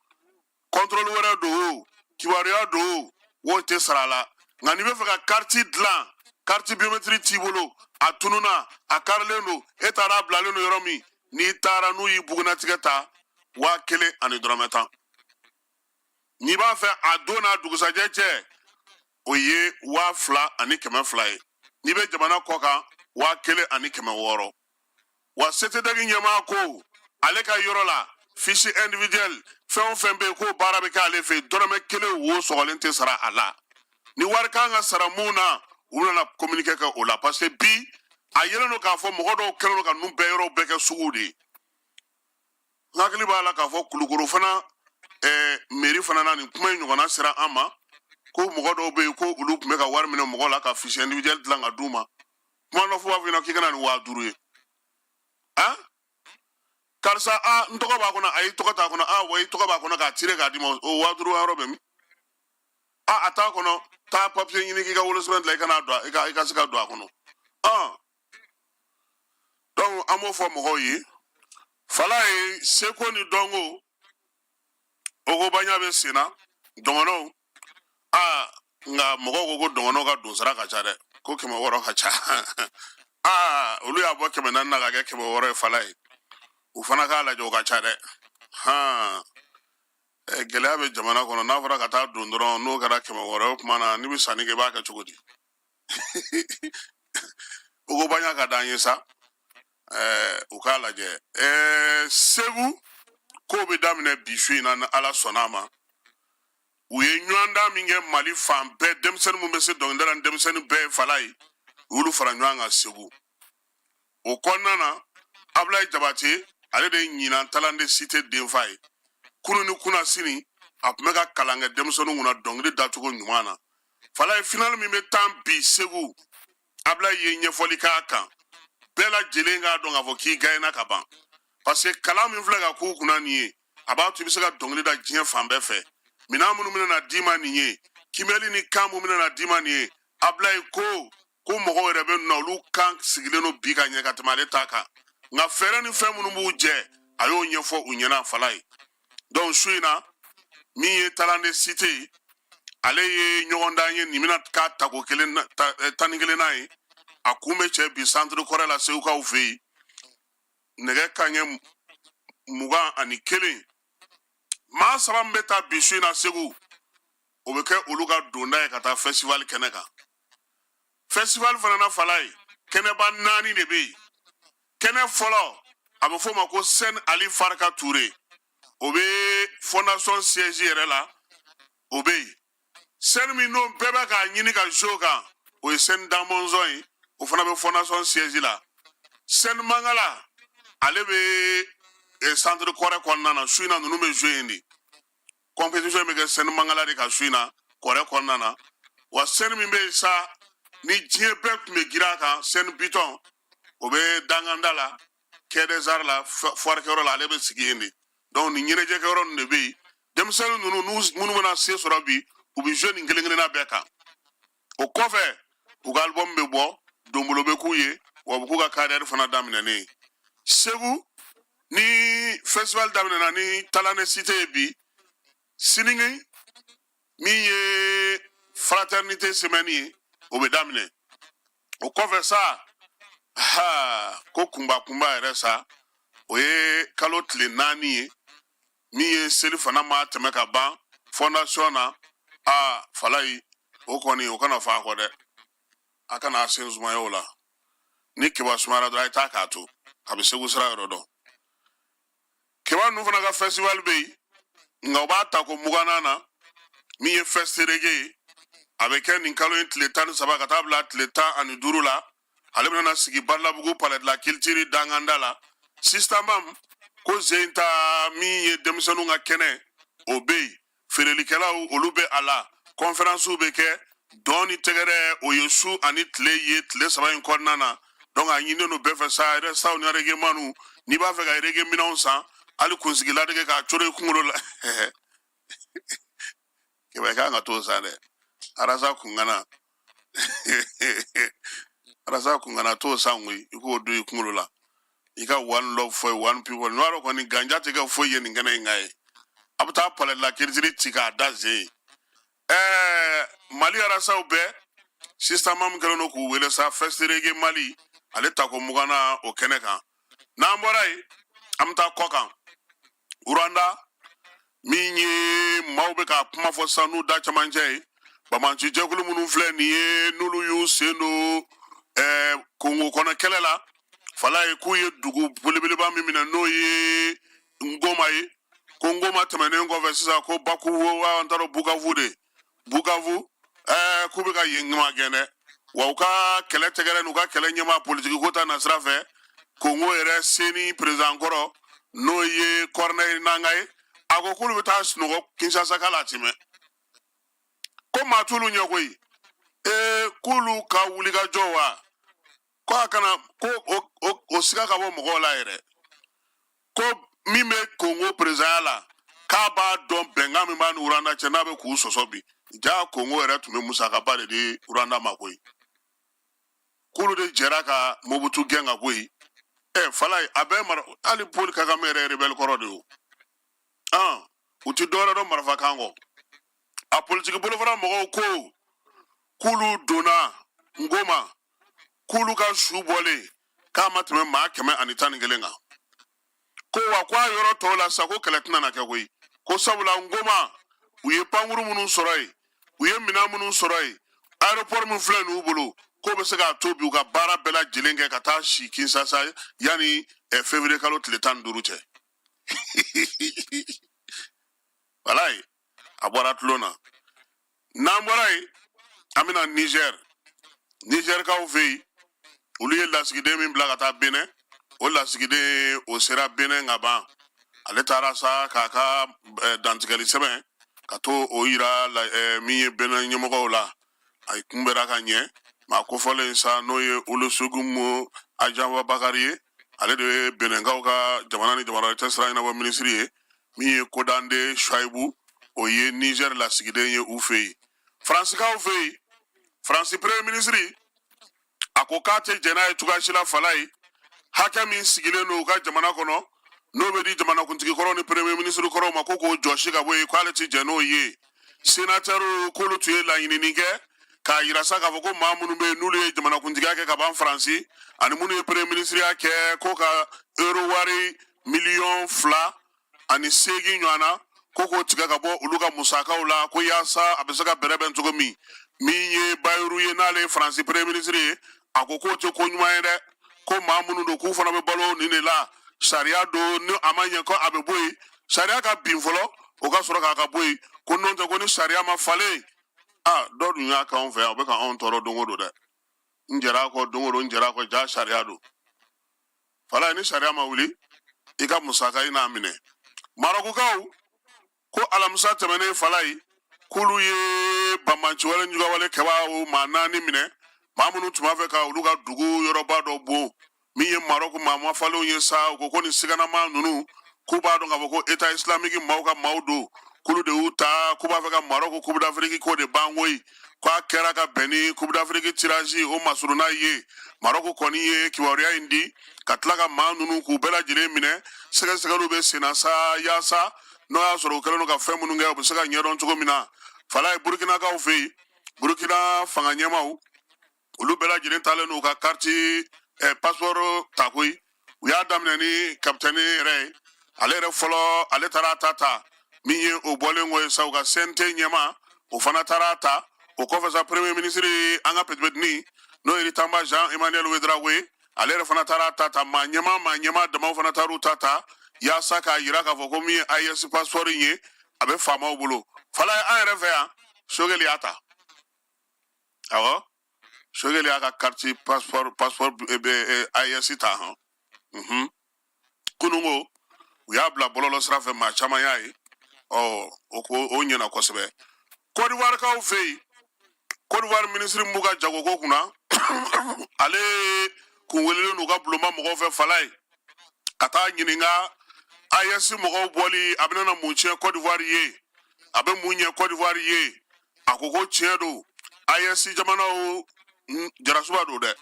contrôle wɛrɛ don o kibaruya don o wo tɛ sara la nka n'i bɛ fɛ ka carte dilan carte biométrique t'i bolo a tununa a karilen don e taara bilalen don yɔrɔ min n'i taara n'u y'i bugunatigɛ ta 1000 ani dɔrɔmɛ 10 n'i b'a fɛ a don n'a dugusajɛ cɛ o ye 2000 ani 200 ye n'i bɛ jamana kɔ kan 1000 ani 600 wa setedagi ɲɛmaa ko ale ka yɔrɔ la fiche individuel fɛn o fɛn bɛ yen ko baara bɛ kɛ ale fɛ dɔrɔmɛ 1 wo sɔgɔlen tɛ sara a la ni wari kan ka sara mun na u nana communiquer kɛ o la parce que bi a yɛlɛ don k'a fɔ mɔgɔ dɔw kɛlen don ka ninnu bɛɛ yɔrɔw bɛɛ kɛ suguw de ye n hakili b'a la k'a fɔ kulukoro fana mairie fana na nin kuma in ɲɔgɔnna sera an ma ko mɔgɔ dɔw bɛ yen ko olu tun bɛ ka wari minɛ mɔgɔ la ka fiche individuel dilan ka d'u ma kuma dɔ fɔ b'a fɔ ɲɛna k'i kana nin 5000 ye han karisa n tɔgɔ b'a kɔnɔ a y'i tɔgɔ t'a kɔnɔ wa i tɔgɔ b'a kɔnɔ k'a cire k'a d'i ma o 5000 yɔrɔ bɛ min a t'a kɔnɔ taa papier ɲini k'i ka wolosɛbɛn dilan i kana don i ka se ka don a kɔnɔ donc an b'o fɔ mɔgɔw ye fala ye seko ni dɔnko ogobanya bɛ sen na dɔngɔnɔw nka mɔgɔw ko dɔngɔnɔw ka don sara ka ca dɛ ko 600 ka ca olu y'a bɔ 400 na ka kɛ 600 ye fala ye u fana k'a lajɛ o ka ca dɛ gɛlɛya bɛ jamana kɔnɔ n'a fɔra ka taa don dɔrɔn n'o kɛra 600 o tuma na n'i bɛ sanni kɛ i b'a kɛ cogo di ogobanya ka d'an ye sa u k'a lajɛ segu ko bɛ daminɛ bi su in na ni ala sɔnna a ma u ye ɲɔgɔndan min kɛ mali fan bɛɛ denmisɛnnin min bɛ se dɔnkilidala ni denmisɛnnin bɛɛ ye fala ye u y'olu fara ɲɔgɔn kan segu o kɔnɔna na abulayi jabate ale de ye ɲinan talande site denfa ye kunu ni kunna sini a tun bɛ ka kalan kɛ denmisɛnninw kunna dɔnkili dacogo ɲuman na fala ye final min bɛ tan bi segu abulayi ye ɲɛfɔli k'a kan bɛɛ lajɛlen k'a dɔn k'a fɔ k'i gagné ka ban parce que kalan min filɛ ka k'u kunna nin ye a b'a to i bɛ se ka dɔnkili da diɲɛ fan bɛɛ fɛ minɛn minnu bɛna d'i ma nin ye kimɛli ni kan minnu bɛna d'i ma nin ye abulayi ko mɔgɔw yɛrɛ bɛ nin na olu kan sigilen don bi ka ɲɛ ka tɛmɛ ale ta kan nka fɛɛrɛ ni fɛn minnu b'u jɛ a y'o ɲɛfɔ u ɲɛna fala ye donc su in na min ye talande site ye ale ye ɲɔgɔndan ye nin bɛna k'a tako 11 n'a ye a kun bɛ cɛ bi centre kɔrɛ la segukaw fɛ yen nɛgɛ kanɲɛ 21 maa 3 min bɛ taa bi su in na segu o bɛ kɛ olu ka donda ye ka taa festival kɛnɛ kan festival fana na fala ye kɛnɛba 4 de bɛ yen kɛnɛ fɔlɔ a bɛ f'o ma ko Sen Ali Farka Ture o bɛ fondation siège yɛrɛ la o bɛ yen Sen min n'o bɛɛ bɛ k'a ɲini ka show kan o ye Sen Damɔzɔn ye o fana bɛ fondation siège la Sen Mangala ale bɛ centre kɔrɛ kɔnɔna na su in na ninnu bɛ jouer yen de compétition bɛ kɛ Sen Mangala de ka su in na kɔrɛ kɔnɔna na wa Sen min bɛ yen sa ni diɲɛ bɛɛ tun bɛ girin a kan Sen Biton o bɛ danganda la quai des arts la foirikɛyɔrɔ la ale bɛ sigi yen de donc nin ɲɛnajɛkɛyɔrɔ ninnu de bɛ yen denmisɛnnin ninnu minnu bɛna se sɔrɔ bi u bɛ jouer nin kelen-kelenna bɛɛ kan o kɔfɛ u ka album bɛ bɔ donbolo bɛ k'u ye wa u bɛ k'u ka carrière fana daminɛnen ye segu ni festival daminɛna ni talane cité ye bi sinigi min ye fraternité semaine ye o bɛ daminɛ o kɔfɛ sa ko kunba yɛrɛ sa o ye kalo tile 4 ye min ye seli fana ma tɛmɛ ka ban fondation na fala yi o kɔni o kana fa kɔ dɛ a kana sen zumaya o la ni kiba sumara dɔrɔn a ye taa k'a to a bɛ segu sira yɔrɔ dɔn kiba ninnu fana ka festival bɛ yen nka o b'a ta ko 20 na min ye festi reggae ye a bɛ kɛ nin kalo in tile 13 ka taa bila tile 15 la ale bɛna sigi Balabugu Palais de la Culture danganda la sistamam ko zenta min ye denmisɛnninw ka kɛnɛ o bɛ yen feerelikɛlaw olu bɛ a la conférence bɛ kɛ dɔn ni tɛgɛrɛ o ye su ani tile ye tile 3 in kɔnɔna na donc a ɲinilen don bɛɛ fɛ sa yɛrɛ saw ni reggae manu n'i b'a fɛ ka reggae minɛnw san hali kunsigi ladege k'a coro i kunkolo la kɛmɛ kan ka t'o san dɛ arasa kungana arasa kungana t'o san koyi i k'o don i kunkolo la i ka one love for one people n'o yɛrɛ kɔni ganja tɛ kɛ foyi ye nin kɛnɛ in kan ye a bɛ taa palais de la Culture ci k'a da zen Mali arasaw bɛɛ sistema min kɛlen don k'u wele sa festi reggae Mali ale ta ko mugana o kɛnɛ kan n'an bɔra yen an bɛ taa kɔ kan uranda min ye maaw bɛ ka kuma fɔ sisan n'u da camancɛ ye bamanci jɛkulu minnu filɛ nin ye n'olu y'u sen don kongo kɔnɔ kɛlɛ la fala ye k'u ye dugu belebeleba min minɛ n'o ye ngoma ye ko ngoma tɛmɛnen kɔfɛ sisan ko bakuwu an taara bukavu de bukavu k'u bɛ ka yen ɲuman gɛn dɛ wa u ka kɛlɛ tɛgɛrɛ n'u ka kɛlɛ ɲɛmaa politiki ko ta nasira fɛ kongo yɛrɛ seni perezan kɔrɔ n'o ye kɔrɔnɛyi nanga ye a ko k'olu bɛ taa sunɔgɔ kinsasa ka la tɛmɛ ko maa t'olu ɲɛ koyi k'olu ka wulikajɔ wa ko a kana ko o siga ka bɔ mɔgɔw la yɛrɛ ko min bɛ kongo perezanya la k'a b'a dɔn bɛnkan min b'a ni uranda cɛ n'a bɛ k'u sɔsɔ bi ja kongo yɛrɛ tun bɛ musakaba de di uranda ma koyi k'olu de jɛra ka mobutu gɛn ka bɔ yen fala ye a bɛɛ mara hali poli kagame yɛrɛ rebelle kɔrɔ de o u ti dɔwɛrɛ dɔn marifakan kɔ a politiki bolofara mɔgɔw ko k'olu donna ngoma k'olu ka su bɔlen k'a ma tɛmɛ maa 111 kan ko wa ko a yɔrɔ tɔw la sa ko kɛlɛ tɛna na kɛ koyi ko sabula ngoma u ye pankuru minnu sɔrɔ yen u ye minɛn minnu sɔrɔ yen aéroport min filɛ n'u bolo ko bɛ se k'a to bi u ka baara bɛɛ lajɛlen kɛ ka taa si Kinsasa yanni février kalo tile 15 cɛ wala ye a bɔra tulon na n'an bɔra yen an bɛna Niger kaw fɛ yen olu ye lasigiden min bila ka taa Benin o lasigiden o sera Benin ka ban ale taara sa k'a ka dantigɛli sɛbɛn ka to o yira min ye Benin ɲɛmɔgɔw la a kunbɛra ka ɲɛ maa kofɔlen sa n'o ye Olusegun Ajanba Bakari ye ale de ye Beninkaw ka jamana ni jamana wɛrɛ sira ɲɛnabɔ minisiri ye min ye Kodande Shuaibu o ye Niger lasigiden ye u fɛ yen Faransikanw fɛ yen Faransi premier ministre a ko k'a tɛ jɛn n'a ye cogoya si la fala ye hakɛ min sigilen don u ka jamana kɔnɔ n'o bɛ di jamanakuntigi kɔrɔw ni premier ministre kɔrɔw ma ko k'o jɔsi ka bɔ yen k'ale tɛ jɛn n'o ye sénateur k'olu tun ye laɲinini kɛ k'a yira sa k'a fɔ ko maa minnu bɛ yen n'olu ye jamanakuntigiya kɛ ka ban Faransi ani minnu ye premier ministre ya kɛ ko ka euro wari $2.8 ɲɔgɔnna ko k'o tigɛ ka bɔ olu ka musakaw la ko yaasa a bɛ se ka bɛrɛbɛn cogo min ye Bayiru ye n'ale ye Faransi premier ministre ye a ko k'o tɛ ko ɲuman ye dɛ ko maa minnu don k'u fana bɛ balo nin de la sariya don ni a ma ɲɛ ko a bɛ bɔ yen sariya ka bin fɔlɔ o ka sɔrɔ k'a ka bɔ yen ko n'o tɛ ko ni sariya ma falen dɔ dun y'a k'anw fɛ yan o bɛ ka anw tɔɔrɔ don o don dɛ n jɛra a kɔ don o don n jɛra a kɔ ja sariya don fala ni sariya ma wuli i ka musaka i n'a minɛ Marokukaw ko alamisa tɛmɛnen fala ye k'olu ye bamanci wale ɲugawale kɛbaa maa 4 minɛ maa minnu tun b'a fɛ ka olu ka dugu yɔrɔba dɔ bon min ye Maroc maa ma falenw ye sa u ko nin siganama ninnu k'u b'a dɔn k'a fɔ ko État islamique maaw ka maaw don k'olu de y'u ta k'u b'a fɛ ka Maroc Coupe d'Afrique k'o de ban koyi k'a kɛra ka bɛn ni Coupe d'Afrique tirage o masuruna ye Maroc kɔni ye kibaruya in di ka tila ka maa ninnu k'u bɛɛ lajɛlen minɛ sɛgɛsɛgɛliw bɛ sen na sa yaasa n'o y'a sɔrɔ u kɛlen don ka fɛn minnu kɛ u bɛ se ka ɲɛdɔn cogo min na fala ye Burkinakaw fɛ yen Burkina fanga ɲɛmaw olu bɛɛ lajɛlen talen n'u ka carte passeport ta koyi u y'a daminɛ ni capitaine yɛrɛ ye ale yɛrɛ fɔlɔ ale taara ta min ye o bɔlen ko ye sa u ka CNT ɲɛma o fana taara ta o kɔfɛ sa premier ministre an ka pɛtipɛtini n'o ye Tamba Jean Emmanuel Ouedraogo ale yɛrɛ fana taara ta maa ɲɛma damaw fana taar'u ta yaasa k'a yira k'a fɔ ko min ye AES passeport in ye a bɛ faamaw bolo fala ye an yɛrɛ fɛ yan Sogɛli y'a ta awɔ Sogɛli y'a ka carte passeport AES ta kunungo u y'a bila bɔlɔlɔ sira fɛ maa caman y'a ye o ɲɛna kosɛbɛ Côte d'Ivoire kaw fɛ yen Côte d'Ivoire ministre mun ka jagoko kunna ale kun welelen n'u ka bulonba mɔgɔw fɛ fala ye ka taa ɲininka AES mɔgɔw bɔli a bɛna mun tiɲɛ Côte d'Ivoire ye a bɛ mun ɲɛ Côte d'Ivoire ye a ko tiɲɛ don AES jamanaw jarasuba don dɛ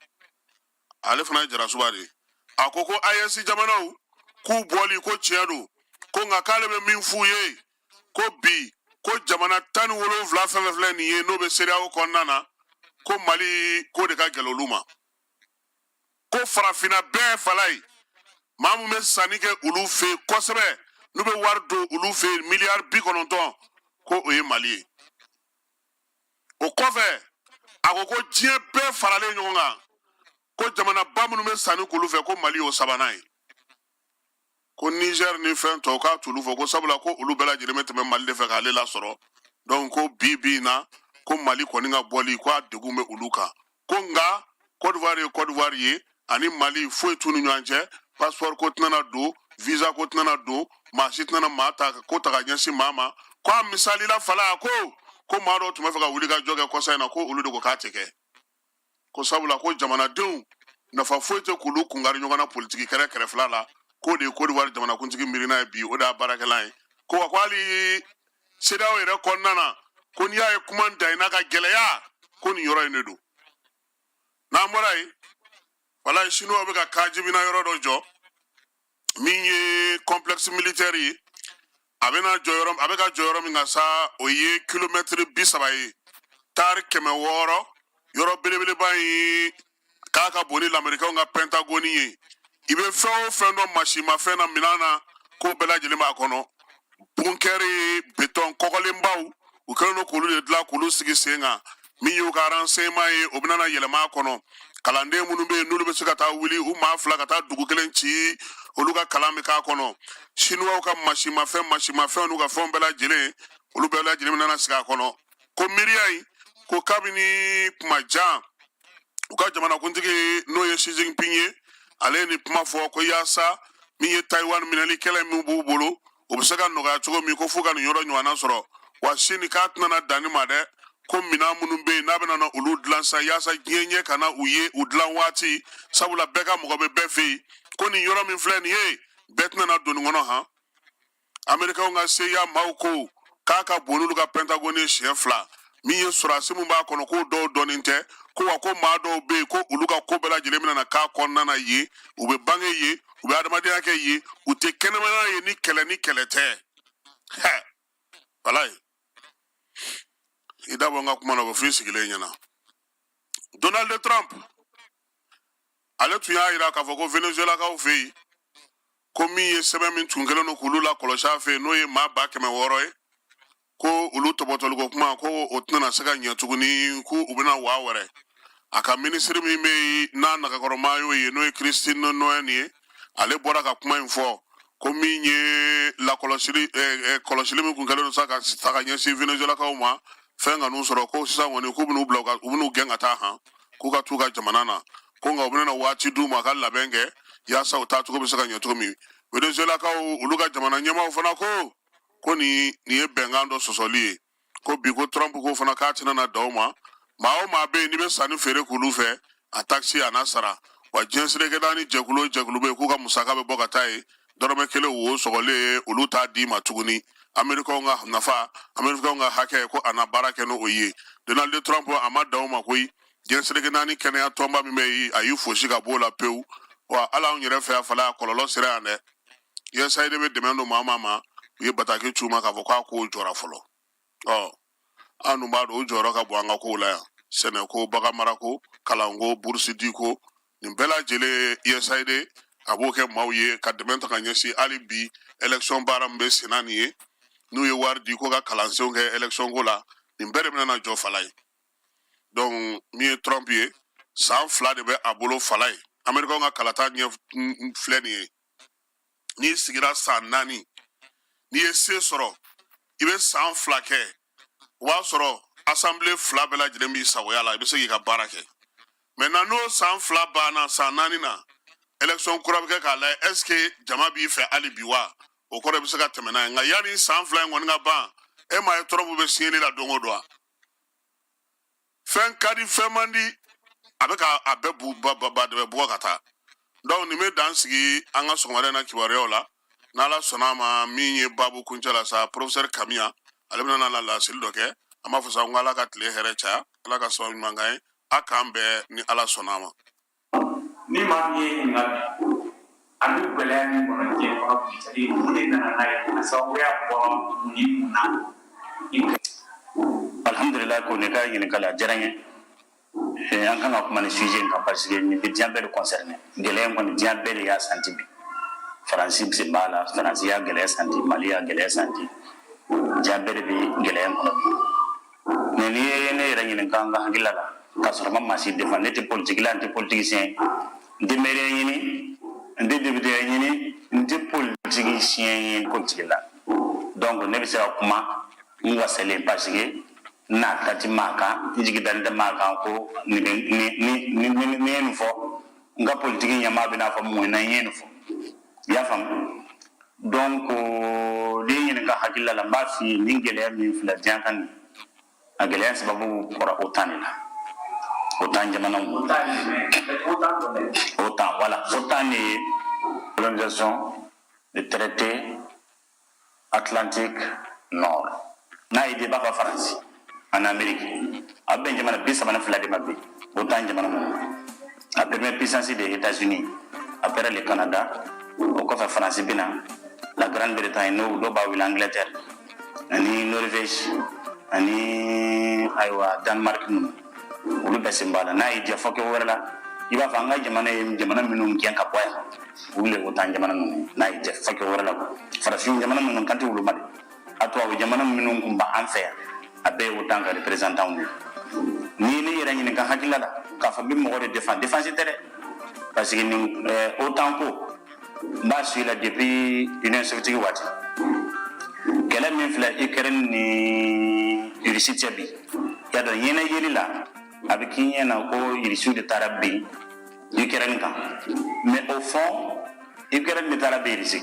ale fana ye jarasuba de a ko AES jamanaw k'u bɔli ko tiɲɛ don ko nka k'ale bɛ min f'u ye ko bi ko jamana 17 fɛn filɛ nin ye n'o bɛ CEDEAO kɔnɔna na ko Mali ko de ka gɛlɛn olu ma ko farafina bɛɛ fala ye maa mun bɛ sanni kɛ olu fɛ yen kosɛbɛ n'u bɛ wari don olu fɛ yen miliyari 90 ko o ye Mali ye o kɔfɛ a ko ko diɲɛ bɛɛ faralen ɲɔgɔn kan ko jamana ba minnu bɛ sanni k'olu fɛ ko Mali y'o sabanan ye ko Niger ni fɛn tɔw k'a t'olu fɔ ko sabula ko olu bɛɛ lajɛlen bɛ tɛmɛ Mali de fɛ k'ale lasɔrɔ donc ko bi na ko Mali kɔni ka bɔli ko a degun bɛ olu kan ko nka Côte d'Ivoire ye ani Mali foyi t'u ni ɲɔgɔn cɛ passeport ko tɛna don visa ko tɛna don maa si tɛna maa ta ko ta ka ɲɛsin maa ma ko a misali la fala ko maa dɔw tun bɛ fɛ ka wuli ka jɔ kɛ kɔsa in na ko olu de ko k'a tɛ kɛ ko sabula ko jamanadenw nafa foyi tɛ k'olu kungari ɲɔgɔn na politiki kɛrɛfɛla la ko de ye Côte d'Ivoire jamanakuntigi miirina ye bi o de y'a baarakɛlan ye ko wa ko hali CEDEAO yɛrɛ kɔnɔna na ko n'i y'a ye kuma da in n'a ka gɛlɛya ko nin yɔrɔ in de don n'an bɔra yen wala Chinois bɛ ka kajibina yɔrɔ dɔ jɔ min ye complexe militaire ye a bɛ ka jɔ yɔrɔ min kan sa o ye kilomètre 30 ye tari 600 yɔrɔ belebeleba ye k'a ka bon ni l'Américain ka Pentagone ye i bɛ fɛn o fɛn dɔ masimafɛn na minan na ko bɛɛ lajɛlen b'a kɔnɔ bunker ye béton kɔgɔlenbaw u kɛlen don k'olu de dilan k'olu sigi sen kan min y'u ka renseignement ye o bɛna yɛlɛma a kɔnɔ kalanden minnu bɛ yen n'olu bɛ se ka taa wuli u maa 2 ka taa dugu kelen ci olu ka kalan bɛ k'a kɔnɔ Chinois ka masimafɛn n'u ka fɛnw bɛɛ lajɛlen olu bɛɛ lajɛlen bɛna sigi a kɔnɔ ko miiriya in ko kabini kuma jan u ka jamanakuntigi n'o ye Xi Jinping ye ale ni kuma fɔ ko yaasa min ye Taiwan minɛli kɛlɛ min b'u bolo o bɛ se ka nɔgɔya cogo min ko f'u ka nin yɔrɔ ɲɔgɔnna sɔrɔ wa sini k'a tɛna danni ma dɛ ko minan minnu bɛ yen n'a bɛna na olu dilan sa yaasa diɲɛ ɲɛ kana u ye u dilan waati sabula bɛɛ ka mɔgɔ bɛ bɛɛ fɛ yen ko nin yɔrɔ min filɛ nin ye bɛɛ tɛna na don nin kɔnɔ han Américains ka CIA maaw ko k'a ka bon n'olu ka Pentagone siɲɛ 2 min ye sɔrɔdasi min b'a kɔnɔ k'o dɔw dɔnnen tɛ ko wa ko maa dɔw bɛ yen ko olu ka ko bɛɛ lajɛlen bɛna na k'a kɔnɔna na yen u bɛ bange yen u bɛ adamadenya kɛ yen u tɛ kɛnɛmana ye ni kɛlɛ tɛ wala ye i da bɔ n ka kuma na o bɛ f'i sigilen ɲɛna Donald Trump ale tun y'a jira k'a fɔ ko Venezuelakaw fɛ yen ko min ye sɛbɛn min tun kɛlen don k'olu lakɔlɔsi a fɛ yen n'o ye maa 100,000 ye ko olu tɔbɔtɔliko kuma ko o tɛna se ka ɲɛ tuguni ko u bɛna waa wɛrɛ a ka minisiri min bɛ yen n'a nagakɔrɔma y'o ye n'o ye Christine Noël ye ale bɔra ka kuma in fɔ ko min ye kɔlɔsili min tun kɛlen don sa ka ɲɛsin Venezuelakaw ma fɛn ka n'u sɔrɔ ko sisan kɔni k'u bɛn'u bila u bɛn'u gɛn ka taa han k'u ka t'u ka jamana na ko nka u bɛna waati d'u ma ka labɛn kɛ yaasa u taacogo bɛ se ka ɲɛ cogo min Venezuelakaw olu ka jamana ɲɛmaaw fana ko nin ye bɛnkan dɔ sɔsɔli ye ko bi ko Trump ko fana k'a tɛna na da o ma maa o maa bɛ yen n'i bɛ sanni feere k'olu fɛ a taxi a n'a sara wa diɲɛ serekɛda ni jɛkulu bɛ yen k'u ka musaka bɛ bɔ ka taa ye dɔrɔmɛ 1 wo sɔgɔlen ye olu t'a d'i ma tuguni Américains ka nafa Américains ka hakɛ ko a na baara kɛ n'o ye Donald Trump a ma da o ma koyi diɲɛ serekɛda ni kɛnɛya tɔnba min bɛ yen a y'i fosi ka bɔ o la pewu wa ala anw yɛrɛ fɛ yan fana a kɔlɔlɔ sera yan dɛ USAID de bɛ dɛmɛ don maa ma u ye bataki c'u ma k'a fɔ k'a ko jɔra fɔlɔ an dun b'a dɔn o jɔyɔrɔ ka bon an ka kow la yan sɛnɛko baganmarako kalanko burusi diko nin bɛɛ lajɛlen USAID a b'o kɛ maaw ye ka dɛmɛ ta ka ɲɛsin hali bi élection baara min bɛ sen na nin ye n'u ye wari di ko ka kalansenw kɛ élection ko la nin bɛɛ de bɛna na jɔ fala ye donc min ye Trump ye san 2 de bɛ a bolo fala ye Américains ka kalata ɲɛ filɛ nin ye n'i sigira san 4 n'i ye se sɔrɔ i bɛ san 2 kɛ o b'a sɔrɔ assemblée 2 bɛɛ lajɛlen b'i sagoya la i bɛ se k'i ka baara kɛ maintenant n'o san 2 banna san 4 na élection kura bɛ kɛ k'a lajɛ est ce que jama b'i fɛ hali bi wa o kɔrɔ bɛ se ka tɛmɛ n'a ye nka yanni san 2 in kɔni ka ban e m'a ye Trump bɛ siɲɛli la don o don wa fɛn ka di fɛn man di a bɛ ka a bɛɛ bugɔ ka taa donc nin bɛ dan sigi an ka sɔgɔmada na kibaruyaw la n'ala sɔnna ma min ye babu kuncɛ la sa professeur Kamiya ale bɛna na laseli dɔ kɛ an b'a fɔ sa ko ala ka tile hɛrɛ caya ala ka sababu ɲuman k'an ye a k'an bɛɛ ni ala sɔnna ma ni maa min ye ɲininkali a bɛ gɛlɛya min kɔnɔ diɲɛ kɔnɔ bi c'est à dire mun de nana n'a ye a sababuya bɔra ni mun na alhamdulilayi ko ne ka ɲininkali a diyara n ye an kan ka kuma ni sujet kan parce que ni bi diabète concerné gɛlɛya kɔni diɲɛ bɛɛ de y'a santi bi faransi bɛ b'a la faransi y'a gɛlɛya santi mali y'a gɛlɛya santi diɲɛ bɛɛ de bɛ gɛlɛya kɔnɔ mais n'i ye ne yɛrɛ ɲininka an ka hakilila la k'a sɔrɔ ma maa si défend ne tɛ politique la n tɛ politicien n tɛ maire ɲini n tɛ député ɲini n tɛ politicien ye politique la donc ne bɛ se ka kuma n wasalen parce que n'a tati maa kan n jigi dalen tɛ maa kan ko ni ye nin fɔ n ka politique ɲɛmaa bɛ n'a fɔ mun na n ye nin fɔ i y'a faamu donc n'i ye ɲininka hakilila la n b'a f'i ye ni gɛlɛya min filɛ diɲɛ kan nin a gɛlɛya sababu bɔra OTAN de la OTAN jamanaw OTAN voilà OTAN de ye l'organisation du traité atlantique nord n'a ye b'a fɔ faransi en Amérique a bɛn jamana 32 de ma bi OTAN jamana minnu a première puissance des États-Unis après le Canada o kɔfɛ faransi bɛ na la Grande-Bretagne n'o dɔw b'a wele Angleterre ani Norvège ani ayiwa Danemark ninnu olu bɛɛ sen b'a la n'a ye diya fɔ kɛ wɛrɛ la i b'a fɔ an ka jamana ye jamana minnu gɛn ka bɔ yan olu le OTAN jamana ninnu n'a ye diya fɔ kɛ wɛrɛ la farafin jamana minnu kan tɛ wolo ma de a tubabu jamana minnu kun b'an fɛ yan a bɛɛ ye OTAN ka représentant ye n'i ye ne yɛrɛ ɲininka hakilila la k'a fɔ n bɛ mɔgɔ de défense tɛ dɛ parce que nin OTAN ko n b'a suit la depuis Union soviétique waati kɛlɛ min filɛ Ukraine ni Russie cɛ bi y'a dɔn ɲɛnɛ yeli la a bɛ k'i ɲɛna ko Russie de taara bin Ukraine kan mais au fond Ukraine de taara bin Russie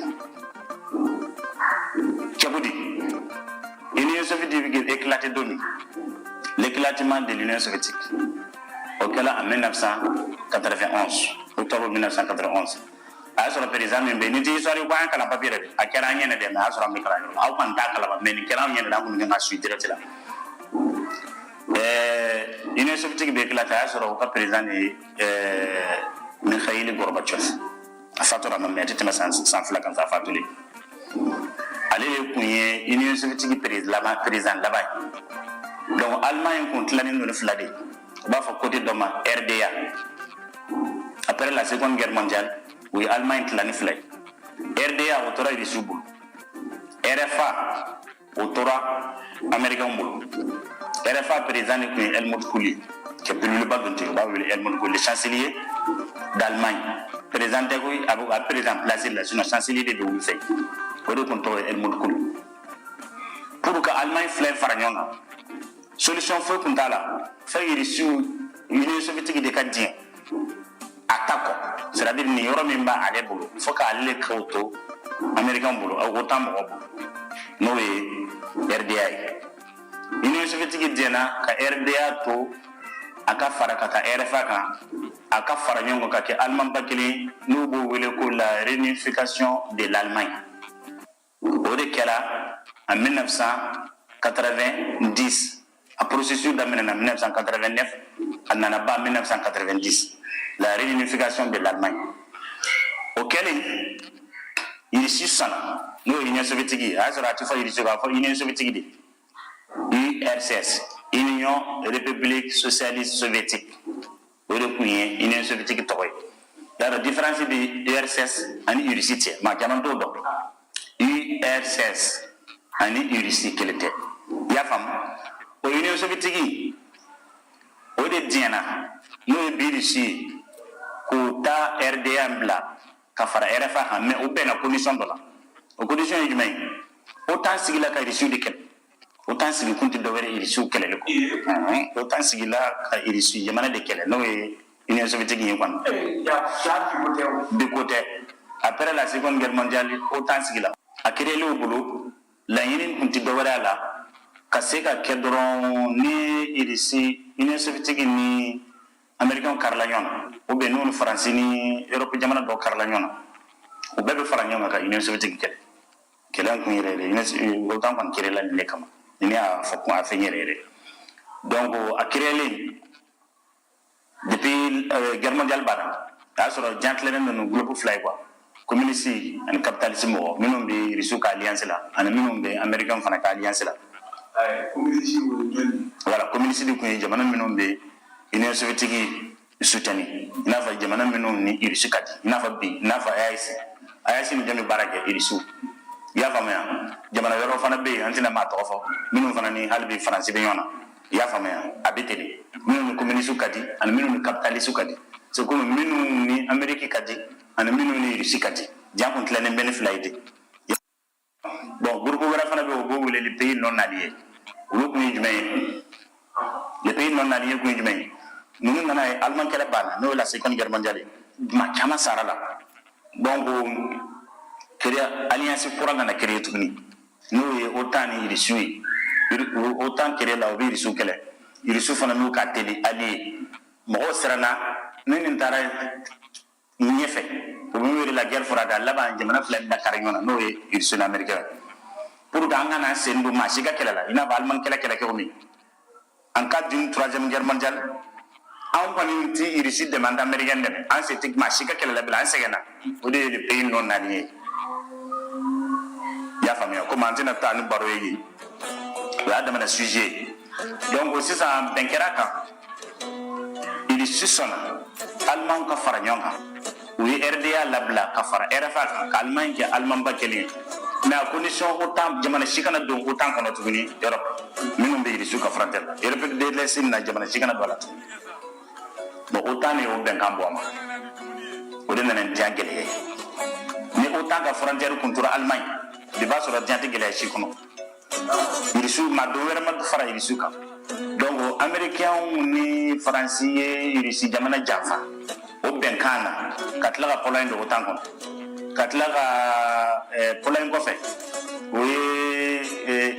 cogo di Union soviétique bɛ éclaté don min l'éclatement de l'Union soviétique o kɛla en 1991 octobre 1991 a y'a sɔrɔ président min bɛ yen ni tɛ histoire ko an kalan papier dɛ a kɛra an ɲɛna dɛ mais a y'a sɔrɔ an bɛ kalan yɔrɔ la aw kɔni t'a kalama mais nin kɛra an ɲɛna de an kɔni kan ka suit direct la Union soviétique bɛ éclaté a y'a sɔrɔ o ka président de ye Mikhail Gorbachev a fatura mais a tɛ tɛmɛ san 2 kan sa a fatulen ale de kun ye Union soviétique président laban ye donc Allemagne kun tilannen don ni 2 de ye u b'a fɔ côté dɔ ma RDA après la seconde guerre mondiale u ye Allemagne tila ni 2 ye RDA o tora Russie bolo RFA o tora Américain bolo RFA président kun ye Helmut Kohl qui est belebeleba don ten u b'a wele Helmut Kohl le chancelier d'Allemagne président tɛ koyi a bɛ président placé la sinon chancelier de bɛ wuli fɛ o de kun tɔgɔ ye Helmut Kohl pour que Allemagne filɛ fara ɲɔgɔn kan solution foyi kun t'a la fɛ Russie Union soviétique de ka diɲɛ a ta kɔ c'est à dire nin yɔrɔ min b'ale bolo fo k'ale le k'o to Américain bolo o t'a mɔgɔ bolo n'o ye RDA ye Union soviétique diɲɛna ka RDA to a ka fara ka taa RFA kan a ka fara ɲɔgɔn kan ka kɛ Allemagne ba kelen n'u b'o wele ko la réunification de l'Allemagne o de kɛra en 1990 a processus daminɛna 1989 a nana ban 1990 la réunification de l'Allemagne o kɛlen Russie sɔnna n'o ye Union soviétique ye a y'a sɔrɔ a tɛ fɔ Russie k'a fɔ Union soviétique de URSS Union république socialiste soviétique o de kun ye Union soviétique tɔgɔ ye y'a dɔn différence bɛ URSS ani Russie cɛ maa caman t'o dɔn URSS ani Russie kelen tɛ i y'a faamu o Union soviétique o de diɲɛna n'o ye bi Russie ye k'o ta RDA bila ka fara RFA kan mais o bɛnna condition dɔ la o condition ye jumɛn ye o t'an sigila ka Russie de kɛlɛ o t'an sigi kun tɛ dɔwɛrɛ ye Russie kɛlɛli kɔ o t'an sigila ka Russie jamana de kɛlɛ n'o ye Union soviétique ye kɔni bi ko tɛ après la seconde guerre mondiale o t'an sigila a créé o bolo laɲini kun tɛ dɔwɛrɛ a la ka se ka kɛ dɔrɔn ni Russie Union soviétique ni Américain karila ɲɔgɔn na ou bien n'u ni Faransi ni Europe jamana dɔw karila ɲɔgɔn na u bɛɛ bɛ fara ɲɔgɔn kan ka Union soviétique kɛlɛ kɛlɛ kun yɛrɛ yɛrɛ OTAN kɔni créé la nin de kama ni ne y'a fɔ kun a fɛn yɛrɛ yɛrɛ donc a créé depuis guerre mondiale banna a y'a sɔrɔ diɲɛ tilennen don ni groupe 2 ye quoi communiste ani capitaliste mɔgɔ minnu bɛ Russie ka alliance la ani minnu bɛ Américain fana ka alliance la voilà communiste kun ye jamana minnu bɛ Union soviétique soutenu i n'a fɔ jamana minnu ni irisi ka di i n'a fɔ bi i n'a fɔ AES ni jɔn bɛ baara kɛ irisiw i y'a faamuya jamana wɛrɛw fana bɛ yen an tɛna maa tɔgɔ fɔ minnu fana ni hali bi faransi bɛ ɲɔgɔn na i y'a faamuya a bɛ ten de minnu ni communiste ka di ani minnu ni capitaliste ka di c'est comme minnu ni Amérique ka di ani minnu ni irisi ka di jan kun tilannen bɛ ni fila ye de bon groupe wɛrɛ fana bɛ yen o b'o wele les pays non alliés olu kun ye jumɛn ye les pays non alliés kun ye jumɛn ye ninnu nana ye Allemagne kɛlɛ banna n'o ye la seconde guerre mondiale maa caman sara la donc alliance kura nana créer tuguni n'o ye OTAN ni irisiw ye OTAN créer la o bɛ irisiw kɛlɛ irisiw fana n'u ka teli allié mɔgɔw siranna ni nin taara ɲɛfɛ o bɛ wele la guerre froide a laban jamana fila bɛna kari ɲɔgɔn na n'o ye irisiw ni américain pour que an kana sen don maa si ka kɛlɛ la i n'a fɔ Allemagne kɛlɛ kɛw min en cas d'une troisième guerre mondiale an kɔni ti irisi dɛmɛ an tɛ américain dɛmɛ an se tɛ maa si ka kɛlɛ la bilen an sɛgɛnna o de ye le pays non allié i y'a faamuya komi an tɛna taa ni baro ye yen o y'a damana sujet ye donc sisan bɛn kɛra kan irisi sɔnna Allemagne ka fara ɲɔgɔn kan u ye RDA labila ka fara RFA kan ka Allemagne kɛ Allemagne ba kelen ye mais à condition OTAN jamana si kana don OTAN kɔnɔ tuguni Europe minnu bɛ irisiw ka frontière la Europe de l'Est na jamana si kana don a la tuguni bon OTAN de y'o bɛnkan bɔ a ma o de nana diɲɛ gɛlɛya ye ni OTAN ka frontière kun tora Allemagne de b'a sɔrɔ diɲɛ tɛ gɛlɛya si kɔnɔ irisiw maa dɔ wɛrɛ ma fara irisiw kan donc américain ni faransi ye irisi jamana janfa o bɛnkan na ka tila ka Pologne don OTAN kɔnɔ ka tila ka Pologne kɔfɛ o ye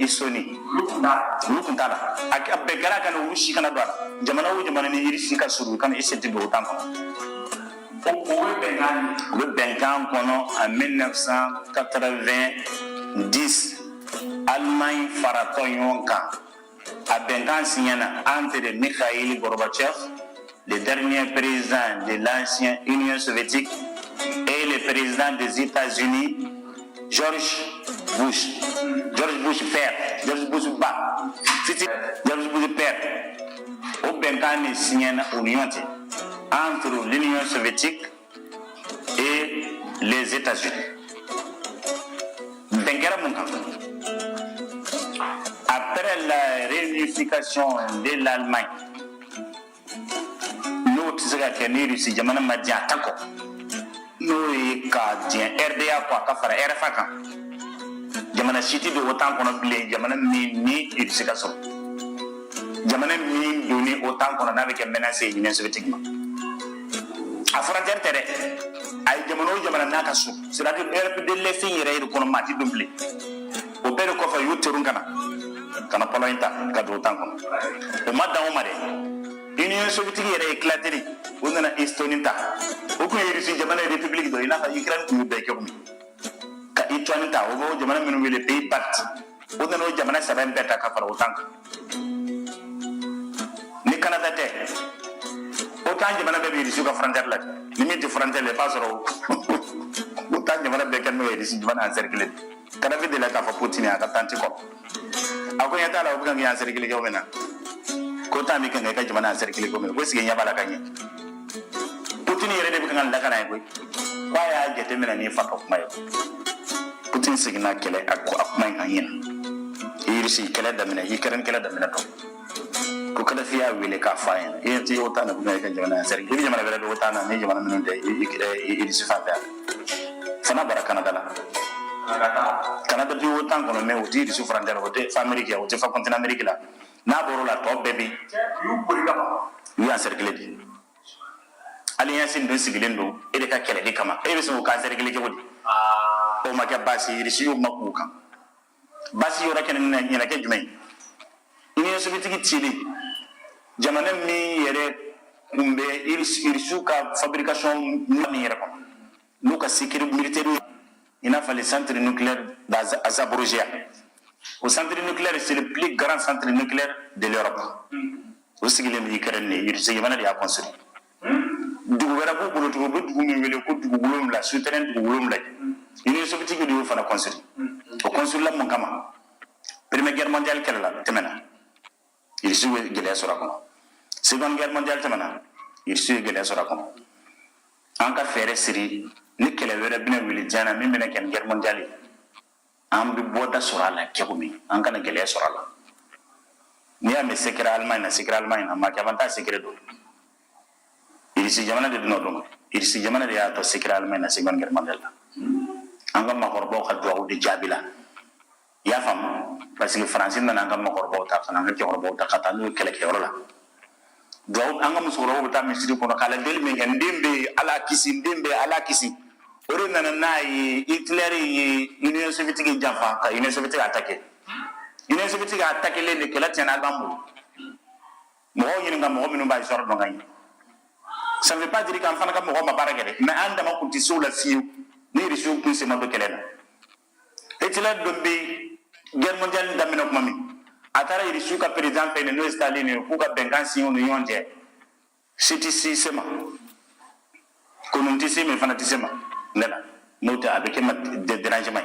Estonie olu kun t'a la a bɛn kɛra ka na olu si kana don a la jamana o jamana ni irisi ka surun kana essayer de don OTAN kɔnɔ o bɛ bɛnkan kɔnɔ en 1990 Allemagne faratɔ ɲɔgɔn kan a bɛnkan signana entre Mikhail Gorbatchev le dernier président de l'ancienne Union soviétique et le président des États-Unis George Bush père George Bush père o bɛnkan de signana o ni ɲɔgɔn cɛ entre l'Union soviétique et les États-Unis bɛn kɛra mun kan après la réunification de l'Allemagne n'o tɛ se ka kɛ ni Russie jamana ma diɲɛ a ta kɔ n'o ye ka diɲɛ RDA kɔ a ka fara RFA kan jamana si tɛ don OTAN kɔnɔ bilen jamana min ni Russie ka sɔrɔ jamana min donni OTAN kɔnɔ n'a bɛ kɛ menace ye Union soviétique ma a frontière tɛ dɛ a ye jamana o jamana n'a ka so c'est-à-dire Europe de l'Est yɛrɛ de kɔnɔ maa tɛ don bilen o bɛɛ de kɔfɛ u y'u terun ka na Pologne ta ka don OTAN kɔnɔ o ma dan o ma dɛ Union soviétique yɛrɛ éclaté de o nana Estonie ta o kun ye Russie jamana république dɔ i n'a fɔ Ukraine kun y'u bɛɛ kɛ kun ka Lituanie ta o b'o jamana minnu wele pays Baltes o nana o jamana saba in bɛɛ ta ka fara OTAN kan ni Canada tɛ OTAN jamana bɛɛ bɛ Russie ka frontière la ni min tɛ frontière la i b'a sɔrɔ OTAN jamana bɛɛ kɛ n'o ye Russie jamana encerclé Kadhafi de la k'a fɔ Poutine a ka tanti kɔ a ko ɲɛ t'a la o bɛ ka k'i encerclé cogo min na ko OTAN bɛ ka k'i ka jamana encerclé cogo min na ko est-ce que ɲɛ b'a la ka ɲɛ Poutine yɛrɛ de bɛ ka lakana ye koyi k'a y'a jateminɛ ni fa ka kuma ye Poutine seginna kɛlɛ a kuma in kan ɲɛna Russie kɛlɛ daminɛ Ukraine kɛlɛ daminɛ dɔn ko Kadhafi y'a wele k'a f'a ɲɛna e tɛ OTAN na bɛ ka jamana encerclé i bɛ jamana wɛrɛ bɛ OTAN na ni jamana minnu tɛ Russie fan fɛ fana bɔra Canada la Canada bi OTAN kɔnɔ mais o tɛ Russie frontière o tɛ fa Amérique o tɛ fa continent Amérique la n'a bɔr'o la tɔ bɛɛ bi u y'u encerclé de alliance dun sigilen don e de ka kɛlɛli kama e bɛ se k'o ka encerclé cogo di o ma kɛ baasi Russie y'o ma k'u kan baasi yɔrɔ kɛnɛ ɲɛna kɛ jumɛn ye Union soviétique cilen jamana min yɛrɛ kun bɛ Russie ka fabrication min yɛrɛ kɔnɔ n'u ka sécurité militaire i n'a fɔ le centre nucléaire à Zaporizhia o centre nucléaire c'est le plus grand centre nucléaire de l'Europe o sigilen bɛ Ukraine de Russie jamana de y'a construit dugu wɛrɛ b'u bolo tugun u bɛ dugu min wele ko dugu 7 souterrain dugu 7 Union soviétique de y'o fana construit o construit la mun kama Première guerre mondiale kɛlɛ la tɛmɛna Russie ye gɛlɛya sɔrɔ a kɔnɔ Seconde guerre mondiale tamana irsi gele sora ko an ka fere siri ni kele were bina wili jana min bena ken guerre mondiale an bi boda sora la kekumi an kana gele sora la ni ame sekira Allemagne na ma kabanta sekire do irsi jamana de no do irsi jamana de ya to sekira Allemagne na seconde guerre mondiale an ga makorbo ka do de jabila ya fam parce que français na nga makorbo ta kana nga korbo ta kata no kele ke la do an ga musoro ta misiri kono kala del me ndembe ala kisi ore nana nayi Hitler yi Union soviétique jafa ka Union soviétique attaqué le kala tiana gambo mo yin nga mo minu bay soro do ngani ça ne veut pas dire qu'en fana ka mo ma baragere mais anda ma kunti sula fiu ni risu kun se ma do kelena Hitler dombe guerre mondiale damina ko mami atara risu ka président fe no Staline ko ka bengansi on yonje CTC sema konunti sema fana tisema nela nota avec ma dérangement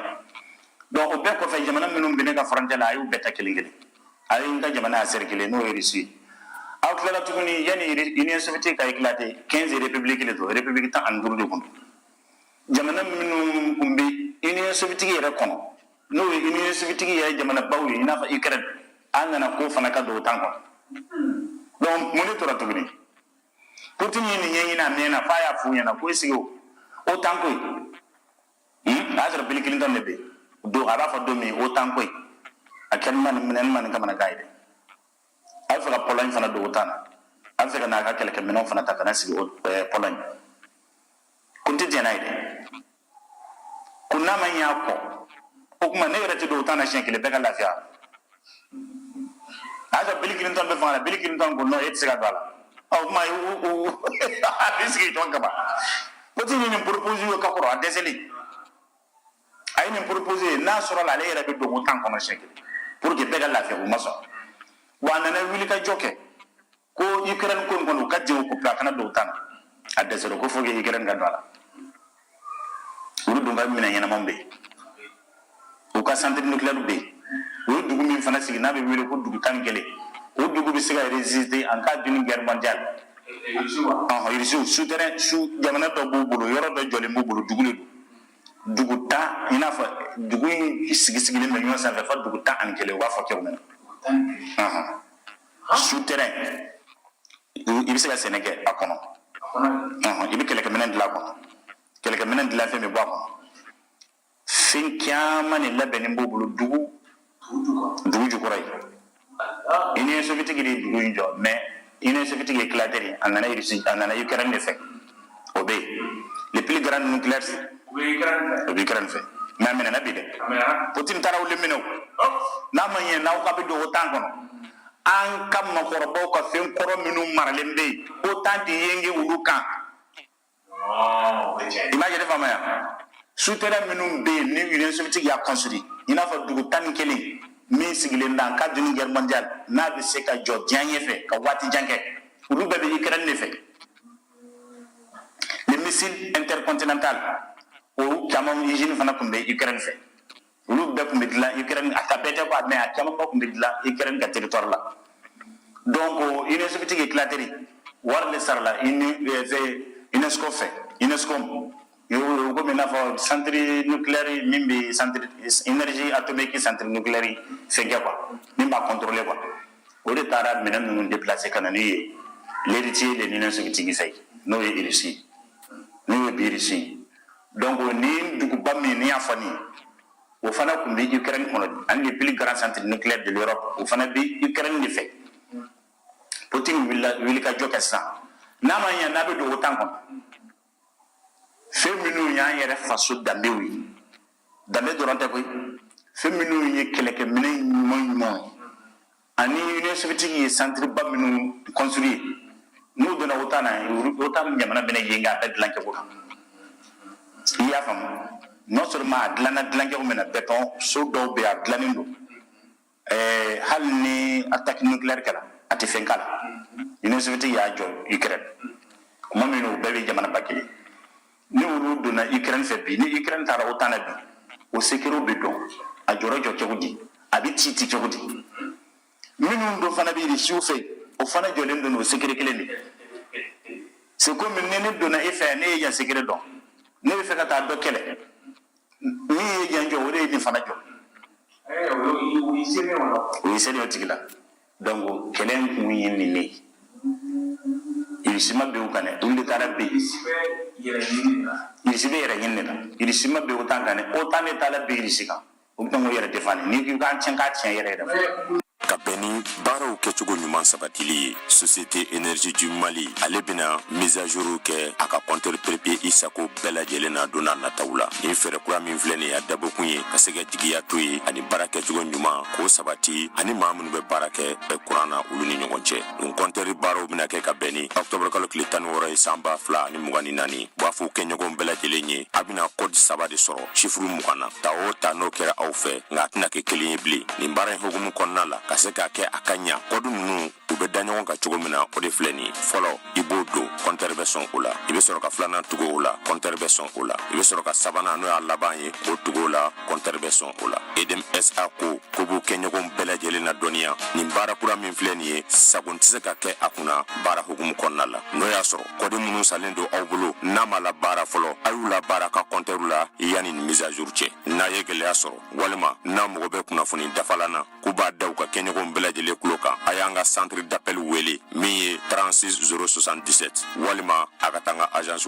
donc on peut ko fa jamana minum bene ka frontière la ayu beta kelingeli ayu nga jamana aserkele no risu aw kala tukuni yani Union soviétique a éclaté 15 républiques les deux républiques tan anduru de kon jamana minum kumbi Union soviétique yere kono no Union soviétique yere jamana bawi ina fa Ukraine anana ko fana ka do tan ko donc monitor tukuni Putin ni na mena fa ya fu yana ko sigo o tan ko azra Bill Clinton lebe do arafa do mi o tan ko akan man kamana gaide alfa Pologne fana do tana alfa na ka kelke menon fana takana sigi Pologne kunti jenaide kunna man ya ko o kuma ne rete do tana shen kele beka lafiya aza Bill Clinton be fana Bill Clinton ko no et siga dala o kuma biski to ngaba poti ni propose yo ka ko adeseli ay ni propose na sura la le rebe do tan kono shen kele pour que beka lafiya o maso wana na wili ka joke ko Ukraine ko ngono ka jew ko plakana do tan adeselo ko foge Ukraine ga dala uru dunga mina yana mambe o ka centre nucléaire be o dugu min fana sigi na be wele ko dugu tan gele o dugu bi siga résister en cas d'une guerre mondiale irisi souterrain sous jamana do bobolo yoro do jole mbobolo dugu le dugu ta ina fa dugu sigi le ñoo sa fa dugu ta an gele wa fa kew na souterrain il se Sénégal à comment il veut quelques minutes de la quoi quelques minutes de la fait me boire fin kiama ni la benimbo bulu dugu jukurai Union soviétique di dugu njo mais Union soviétique éclaté anana Ukraine ne fait obé les plus grands nucléaires Ukraine fait mais amena na bide Putin taraw le mino na manye na ko be do tan kono an kam ma korbo ko fen koro minu marlembe o tanti yenge ulukan imagine de fama ya souterrain minu be ni Union soviétique ya construit ina fa dugu tan kele mi sigile ndan ka d'une guerre mondiale na be se ka jo dianye fe ka wati janke ulu be Ukraine ne fait les missiles intercontinental o kamam yijini fana kumbe Ukraine fait ulu be kumbe la Ukraine atabete ko mais kamam ko kumbe la Ukraine ka territoire la donc Union soviétique éclaté war le sarla UNESCO fait UNESCO yo go mena fo centre nucléaire mimbi centre énergie atomique centre nucléaire fait quoi nimba contrôler quoi au retard mena nous déplacer kanani l'héritier de l'Union soviétique sai no e irisi no e birisi donc ni du ba mi ni afani o fana ko bi Ukraine kono an les plus grands centres nucléaires de l'Europe o fana bi Ukraine ni fait Putin will ka joka sa na ma ya na be do tan kono feminu ya yere faso dambe wi dambe dorante koy feminu ye keleke mine mo ani Union soviétique ye centre ba minu construire nous dona autant nyamana bene yenga be dlanke ko ya fam non seulement dlanke ko mena béton so do be dlanindo hal ni attaque nucléaire kala ati fenkala Union soviétique ya jo Ukraine kuma minu be jamana bakki ni wulu dona Ukraine fait bi ni Ukraine tara otana bi o sekiro be don a joro jo chogudi abi titi chogudi minu ndo fana bi ri shufe o fana jɔlen don o secret kelen de c'est comme ni ne donna e fɛ ne ye yan secret dɔn ne bɛ fɛ ka taa dɔ kɛlɛ ni ye yan jɔ o de ye nin fana jɔ o ye sɛbɛn o tigi la donc kɛlɛ in kun ye nin ne irisima bɛ o kan dɛ olu de taara bɛ irisi bɛ yɛrɛ ɲini de la irisima bɛ o tan kan dɛ o tan ne taara bɛ irisi kan o bɛ taa o yɛrɛ defan ni k'i k'an tiɲɛ k'a tiɲɛ yɛrɛ yɛrɛ ka bɛn ni baaraw kɛcogo ɲuman sabatili ye société énergie du mali ale bena mise à jour kɛ a ka compteur papier i sago bɛɛ lajɛlen na don n'a nataw la ni fɛɛrɛ kura min filɛ nin ye a dabɔkun ye ka se ka jigiya to ye ani baara kɛcogo ɲuman k'o sabati ani maa minnu bɛ baara kɛ kuran na olu ni ɲɔgɔn cɛ nin compteur baaraw bena kɛ ka bɛn ni octobre kalo tile 16 ye san 2024 b'a fɔ kɛɲɔgɔn bɛɛ lajɛlen ye a bena code 3 de sɔrɔ chiffre 20 na ta o ta n'o kɛra aw fɛ nka a tɛna kɛ kelen ye bilen nin baara in hukumu kɔnɔna la ka se k'a kɛ a ka ɲa kɔdu ninnu u bɛ da ɲɔgɔn kan cogo min na o de filɛ nin fɔlɔ i b'o don compteur bɛ sɔn o la i bɛ sɔrɔ ka filanan tugu o la compteur bɛ sɔn o la i bɛ sɔrɔ ka sabanan n'o y'a laban ye o tugu o la compteur bɛ sɔn o la edem sa ko b'u kɛ ɲɔgɔn bɛɛ lajɛlen na dɔnniya nin baara kura min filɛ nin ye sagon tɛ se ka kɛ a kunna baara hukumu kɔnɔna la n'o y'a sɔrɔ kɔdi minnu salen don aw bolo n'a ma la baara fɔlɔ a y'u la baara ka compteur la yanni nin mise à jour cɛ n'a ye gɛlɛya sɔrɔ walima n'a mago bɛ kunnafoni dafalan na k'u b'a da u ka kɛ ɲɔgɔn bɛɛ lajɛlen kulo kan a y'an ka centre d'appel wele min ye 36 077 walima a ka taa an ka agence